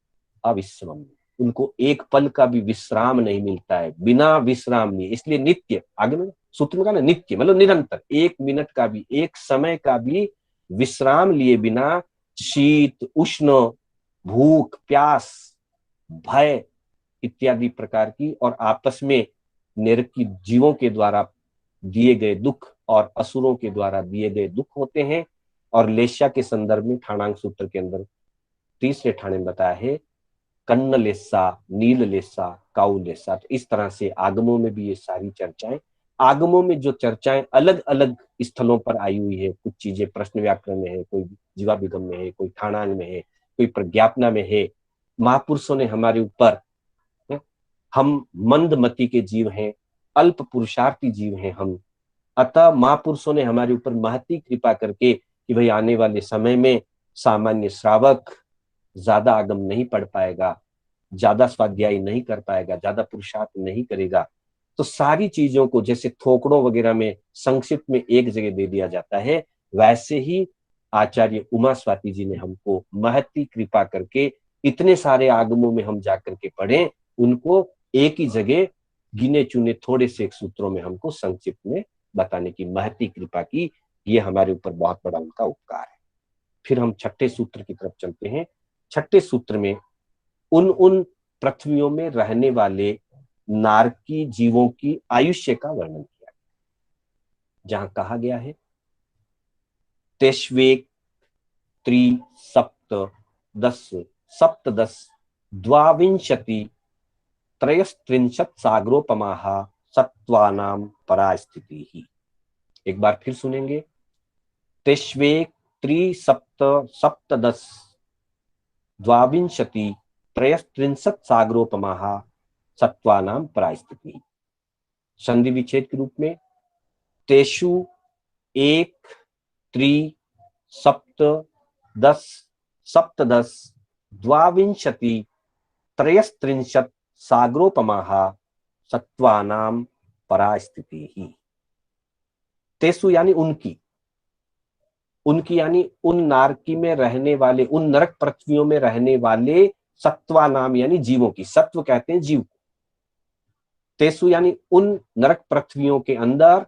अविश्रम। उनको एक पल का भी विश्राम नहीं मिलता है, बिना विश्राम नहीं, इसलिए नित्य, आगे में सूत्र में कहा ना नित्य मतलब निरंतर, 1 मिनट का भी, 1 समय का भी विश्राम लिए बिना शीत, उष्ण, भूख, प्यास, भय इत्यादि प्रकार की और आपस में नरकी जीवों के द्वारा दिए गए दुख और असुरों के द्वारा दिए गए दुख होते हैं। और लेस्या के संदर्भ में ठाणांक सूत्र के अंदर तीसरे ठाणे में बताया है कन्न लेस्सा, नील लेस्सा, काउ लेस्सा। तो इस तरह से आगमों में भी ये सारी चर्चाएं, आगमों में जो चर्चाएं अलग अलग स्थलों पर आई हुई है, कुछ चीजें प्रश्न व्याकरण में है, कोई जीवाभिगम में है, कोई ठाणांग में है, कोई प्रज्ञापना में है। महापुरुषों ने हमारे ऊपर, हम मंदमति के जीव हैं, अल्प पुरुषार्थी जीव हैं हम, अतः महापुरुषों ने हमारे ऊपर महती कृपा करके कि भाई आने वाले समय में सामान्य श्रावक ज्यादा आगम नहीं पढ़ पाएगा, ज्यादा स्वाध्याय नहीं कर पाएगा, ज्यादा पुरुषार्थ नहीं करेगा, तो सारी चीजों को जैसे थोकड़ों वगैरह में संक्षिप्त में एक जगह दे दिया जाता है, वैसे ही आचार्य उमा स्वाति जी ने हमको महती कृपा करके इतने सारे आगमों में हम जाकर के पढ़े, उनको एक ही जगह गिने चुने थोड़े से एक सूत्रों में हमको संक्षिप्त में बताने की महती कृपा की। ये हमारे ऊपर बहुत बड़ा उनका उपकार है। फिर हम छठे सूत्र की तरफ चलते हैं। छठे सूत्र में उन पृथ्वियों में रहने वाले नारकी जीवों की आयुष्य का वर्णन किया, जहां कहा गया है तेष्वेक त्रि सप्त दस सप्तदश द्वाविंशति त्रयस्त्रिंशत् सागरोपमाः सत्त्वानां परास्थिति ही। एक बार फिर सुनेंगे, तेष्वेक त्रि सप्त सप्तदश द्वाविंशति त्रयस्त्रिंशत् सागरोपमाः सत्त्वानां परास्थिति। संधि विच्छेद के रूप में तेषु एक त्रि सप्त दश सप्तदश द्वाविंशति त्रयस्त्रिंशत् सागरोपमाः सत्त्वानां परास्थिति ही। तेसु यानी उनकी, उनकी यानी उन नारकी में रहने वाले, उन नरक पृथ्वियों में रहने वाले सत्वा नाम यानी जीवों की, सत्व कहते हैं जीव को। तेसु यानी उन नरक पृथ्वियों के अंदर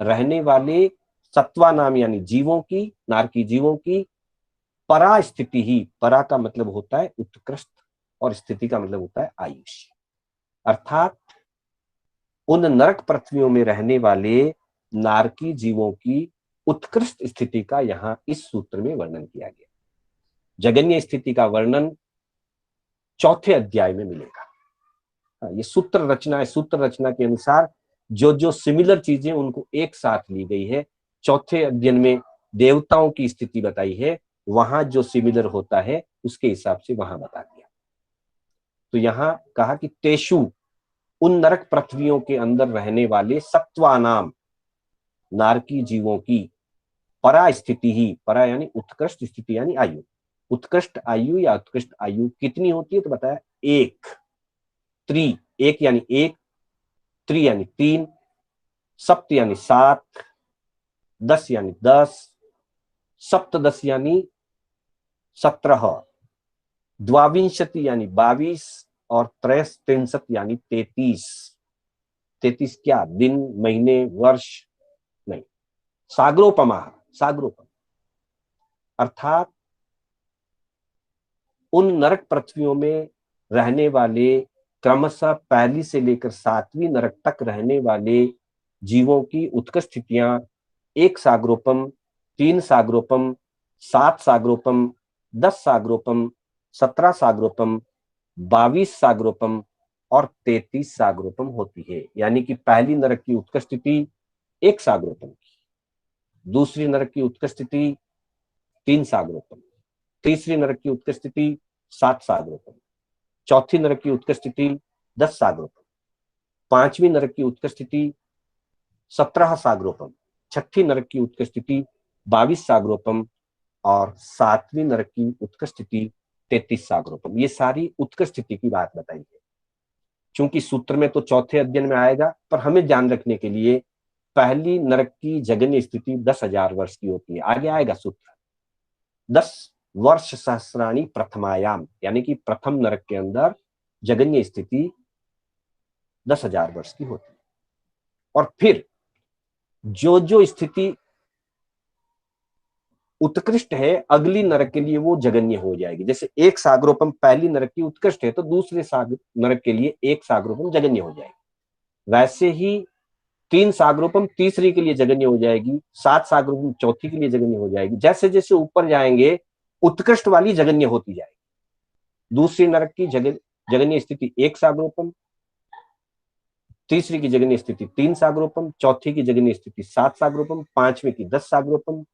रहने वाले सत्वा नाम यानी जीवों की, नारकी जीवों की, परा स्थिति ही, परा का मतलब होता है उत्कृष्ट और स्थिति का मतलब होता है आयुष्य, अर्थात उन नरक पृथ्वियों में रहने वाले नारकी जीवों की उत्कृष्ट स्थिति का यहां इस सूत्र में वर्णन किया गया। जगन्य स्थिति का वर्णन चौथे अध्याय में मिलेगा। ये सूत्र रचना है, सूत्र रचना के अनुसार जो जो सिमिलर चीजें उनको एक साथ ली गई है। चौथे अध्ययन में देवताओं की स्थिति बताई है, वहां जो सिमिलर होता है उसके हिसाब से वहां बता दिया। तो यहां कहा कि तेषु, उन नरक पृथ्वियों के अंदर रहने वाले सत्वानाम नारकी जीवों की परा स्थिति ही, परा यानी उत्कृष्ट स्थिति यानी आयु, उत्कृष्ट आयु या उत्कृष्ट आयु कितनी होती है तो बताया एक, त्रि एक यानी एक, त्रि यानी 3, सप्त यानी 7, दस यानी 10, सप्तदश यानी 17, द्वाविंशति यानी 22 और त्रयस्त्रिंशत् यानी 33। 33 क्या दिन, महीने, वर्ष नहीं, सागरोपमा, सागरोपमा अर्थात उन नरक पृथ्वियों में रहने वाले क्रमशः पहली से लेकर 7वीं नरक तक रहने वाले जीवों की उत्कृष्ट स्थितियां 1 सागरोपम, 3 सागरोपम, 7 सागरोपम, 10 सागरोपम, 17 सागरोपम, 22 सागरोपम और 33 सागरोपम होती है। यानी कि पहली नरक की उत्कृष्ट स्थिति 1 सागरोपम की, दूसरी नरक की उत्कृष्ट स्थिति 3 सागरोपम, तीसरी नरक की उत्कृष्ट स्थिति 7 सागरोपम, चौथी नरक की उत्कृष्ट स्थिति 10 सागरोपम, पांचवी नरक की उत्कृष्ट स्थिति 17 सागरोपम, छठी नरक की उत्कृष्ट स्थिति 22 सागरोपम और सातवीं नरक की उत्कृष्ट स्थिति 33 सागरोपम। ये सारी उत्कृष्ट स्थिति की बात बताई है। चूंकि सूत्र में तो चौथे अध्ययन में आएगा, पर हमें ध्यान रखने के लिए पहली नरक की जगन्य स्थिति 10,000 वर्ष की होती है। आगे आएगा सूत्र 10 वर्ष सहस्राणी प्रथमायाम, यानी कि प्रथम नरक के अंदर जगन्य स्थिति 10,000 वर्ष की होती है। और फिर जो जो स्थिति उत्कृष्ट है अगली नरक के लिए वो जगन्य हो जाएगी। जैसे 1 सागरोपम पहली नरक की उत्कृष्ट है तो दूसरे नरक के लिए 1 सागरोपम जगन्य हो जाएगी। वैसे ही 3 सागरोपम तीसरी के लिए जगन्य हो जाएगी, 7 सागरोपम चौथी के लिए जगन्य हो जाएगी। जैसे जैसे ऊपर जाएंगे उत्कृष्ट वाली जगन्य होती जाएगी। दूसरी नरक की जगन्य स्थिति 1 सागरोपम, तीसरी की जगन्य स्थिति 3 सागरोपम, चौथी की जगन्य स्थिति 7 सागरोपम, पांचवी की 10 सागरोपम,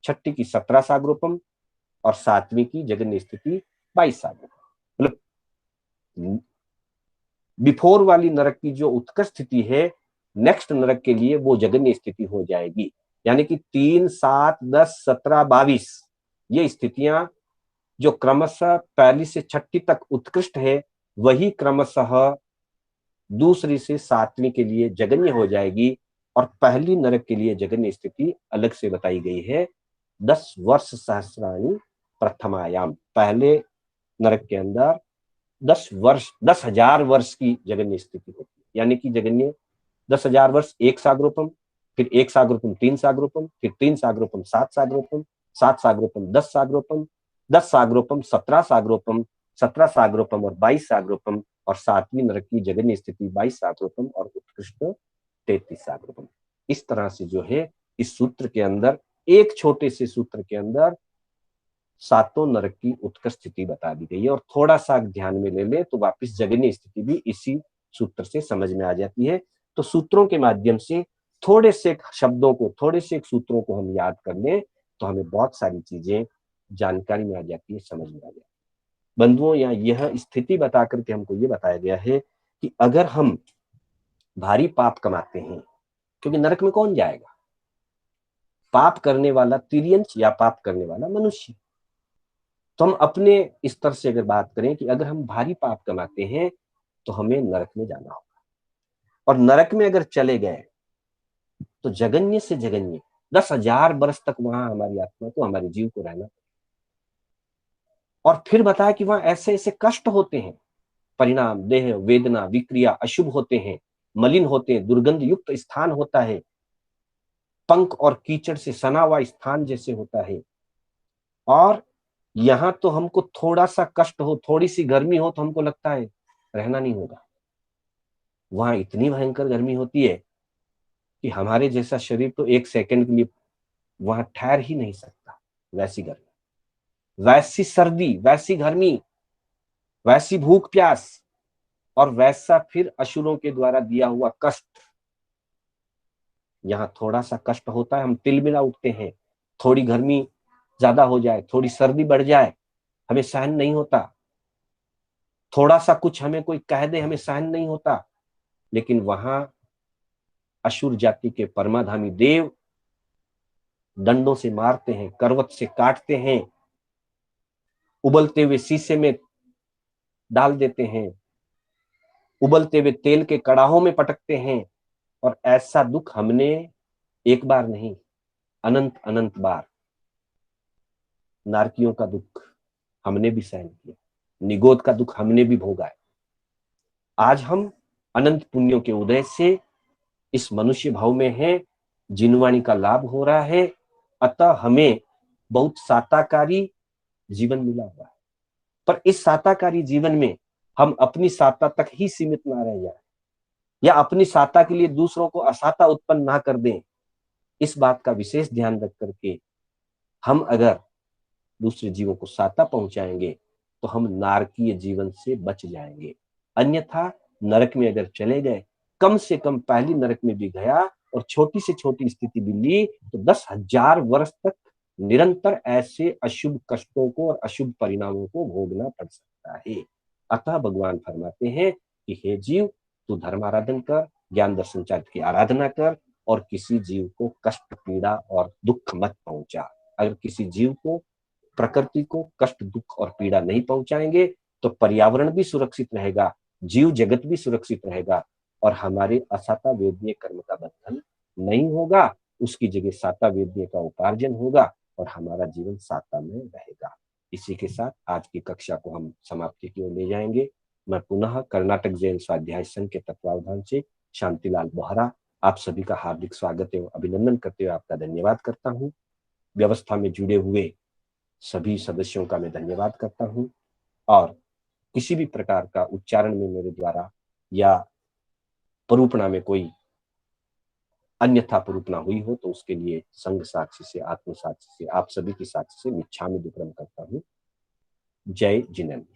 छठी की 17 सागरोपम और सातवीं की जगन्य स्थिति 22 सागरोपम। मतलब बिफोर वाली नरक की जो उत्कृष्ट स्थिति है नेक्स्ट नरक के लिए वो जगन्य स्थिति हो जाएगी। यानी कि 3, 7, 10, 17, 22 ये स्थितियां जो क्रमशः पहली से छठी तक उत्कृष्ट है वही क्रमशः दूसरी से सातवीं के लिए जगन्य हो जाएगी। और पहली नरक के लिए जगन्य स्थिति अलग से बताई गई है 10 वर्ष सहस्राणी प्रथमायाम। पहले नरक के अंदर 10,000 वर्ष की जगन्य स्थिति होती है। यानी कि जगन्य 10,000 वर्ष 1 सागरोपम, फिर 1 सागरोपम 3 सागरोपम, फिर 3 सागरोपम 7 सागरोपम, 7 सागरोपम 10 सागरोपम, 10 सागरोपम 17 सागरोपम, 17 सागरोपम और 22 सागरोपम और सातवीं नरक की जगन्य स्थिति 22 सागरोपम और उत्कृष्ट 33 सागरोपम। इस तरह से जो है इस सूत्र के अंदर, एक छोटे से सूत्र के अंदर सातों नरक की उत्कृष्ट स्थिति बता दी गई है। और थोड़ा सा ध्यान में ले ले तो वापस जगन्य स्थिति भी इसी सूत्र से समझ में आ जाती है। तो सूत्रों के माध्यम से थोड़े से शब्दों को, थोड़े से सूत्रों को हम याद कर लें तो हमें बहुत सारी चीजें जानकारी में आ जाती है, समझ में आ जाती है। बंधुओं, यहाँ यह स्थिति बता करके हमको ये बताया गया है कि अगर हम भारी पाप कमाते हैं, क्योंकि नरक में कौन जाएगा? पाप करने वाला तिर्यंच या पाप करने वाला मनुष्य। तो हम अपने स्तर से अगर बात करें कि अगर हम भारी पाप कमाते हैं तो हमें नरक में जाना होगा। और नरक में अगर चले गए तो जगन्य से जगन्य 10,000 वर्ष तक वहां हमारी आत्मा को, हमारे जीव को रहना। और फिर बताया कि वहां ऐसे ऐसे कष्ट होते हैं, परिणाम देह वेदना विक्रिया अशुभ होते हैं, मलिन होते हैं, दुर्गंध युक्त स्थान होता है, पंख और कीचड़ से सना हुआ स्थान जैसे होता है। और यहां तो हमको थोड़ा सा कष्ट हो, थोड़ी सी गर्मी हो तो हमको लगता है रहना नहीं होगा। वहां इतनी भयंकर गर्मी होती है कि हमारे जैसा शरीर तो 1 सेकंड के लिए वहां ठहर ही नहीं सकता। वैसी गर्मी, वैसी सर्दी, वैसी गर्मी, वैसी भूख प्यास और वैसा फिर असुरों के द्वारा दिया हुआ कष्ट। यहाँ थोड़ा सा कष्ट होता है, हम तिलमिला उठते हैं। थोड़ी गर्मी ज्यादा हो जाए, थोड़ी सर्दी बढ़ जाए, हमें सहन नहीं होता। थोड़ा सा कुछ हमें कोई कह दे, हमें सहन नहीं होता। लेकिन वहां असुर जाति के परमाधामी देव डंडों से मारते हैं, करवट से काटते हैं, उबलते हुए शीशे में डाल देते हैं, उबलते हुए तेल के कड़ाहों में पटकते हैं। और ऐसा दुख हमने एक बार नहीं, अनंत अनंत बार, नारकियों का दुख हमने भी सहन किया, निगोद का दुख हमने भी भोगा है। आज हम अनंत पुण्यों के उदय से इस मनुष्य भाव में हैं, जिनवाणी का लाभ हो रहा है। अतः हमें बहुत साताकारी जीवन मिला हुआ है। पर इस साताकारी जीवन में हम अपनी साता तक ही सीमित ना रह जाए, या अपनी साता के लिए दूसरों को असाता उत्पन्न ना कर दें। इस बात का विशेष ध्यान रख करके हम अगर दूसरे जीवों को साता पहुंचाएंगे तो हम नारकीय जीवन से बच जाएंगे। अन्यथा नरक में अगर चले गए, कम से कम पहली नरक में भी गया और छोटी से छोटी स्थिति भी ली, तो 10,000 वर्ष तक निरंतर ऐसे अशुभ कष्टों को और अशुभ परिणामों को भोगना पड़ सकता है। अतः भगवान फरमाते हैं कि हे जीव, तू धर्म आराधन कर, ज्ञान दर्शन चारित्र की आराधना कर, और किसी जीव को कष्ट पीड़ा और दुख मत पहुंचा। अगर किसी जीव को, प्रकृति को कष्ट दुख और पीड़ा नहीं पहुंचाएंगे तो पर्यावरण भी सुरक्षित रहेगा, जीव जगत भी सुरक्षित रहेगा, और हमारे असाता वेदनीय कर्म का बंधन नहीं होगा। उसकी जगह साता वेदनीय का उपार्जन होगा और हमारा जीवन साता में रहेगा। इसी के साथ आज की कक्षा को हम समाप्ति की ओर ले जाएंगे। मैं पुनः कर्नाटक जैन स्वाध्याय संघ के तत्वावधान से शांतिलाल बोहरा आप सभी का हार्दिक स्वागत एवं अभिनंदन करते हुए आपका धन्यवाद करता हूँ। व्यवस्था में जुड़े हुए सभी सदस्यों का मैं धन्यवाद करता हूँ, और किसी भी प्रकार का उच्चारण में मेरे द्वारा या परूपणा में कोई अन्यथा परूपणा हुई हो तो उसके लिए संघ साक्षी से, आत्म साक्षी से, आप सभी की साक्षी से मिच्छामि दुक्कड़म करता हूँ। जय जिनेन्द्र।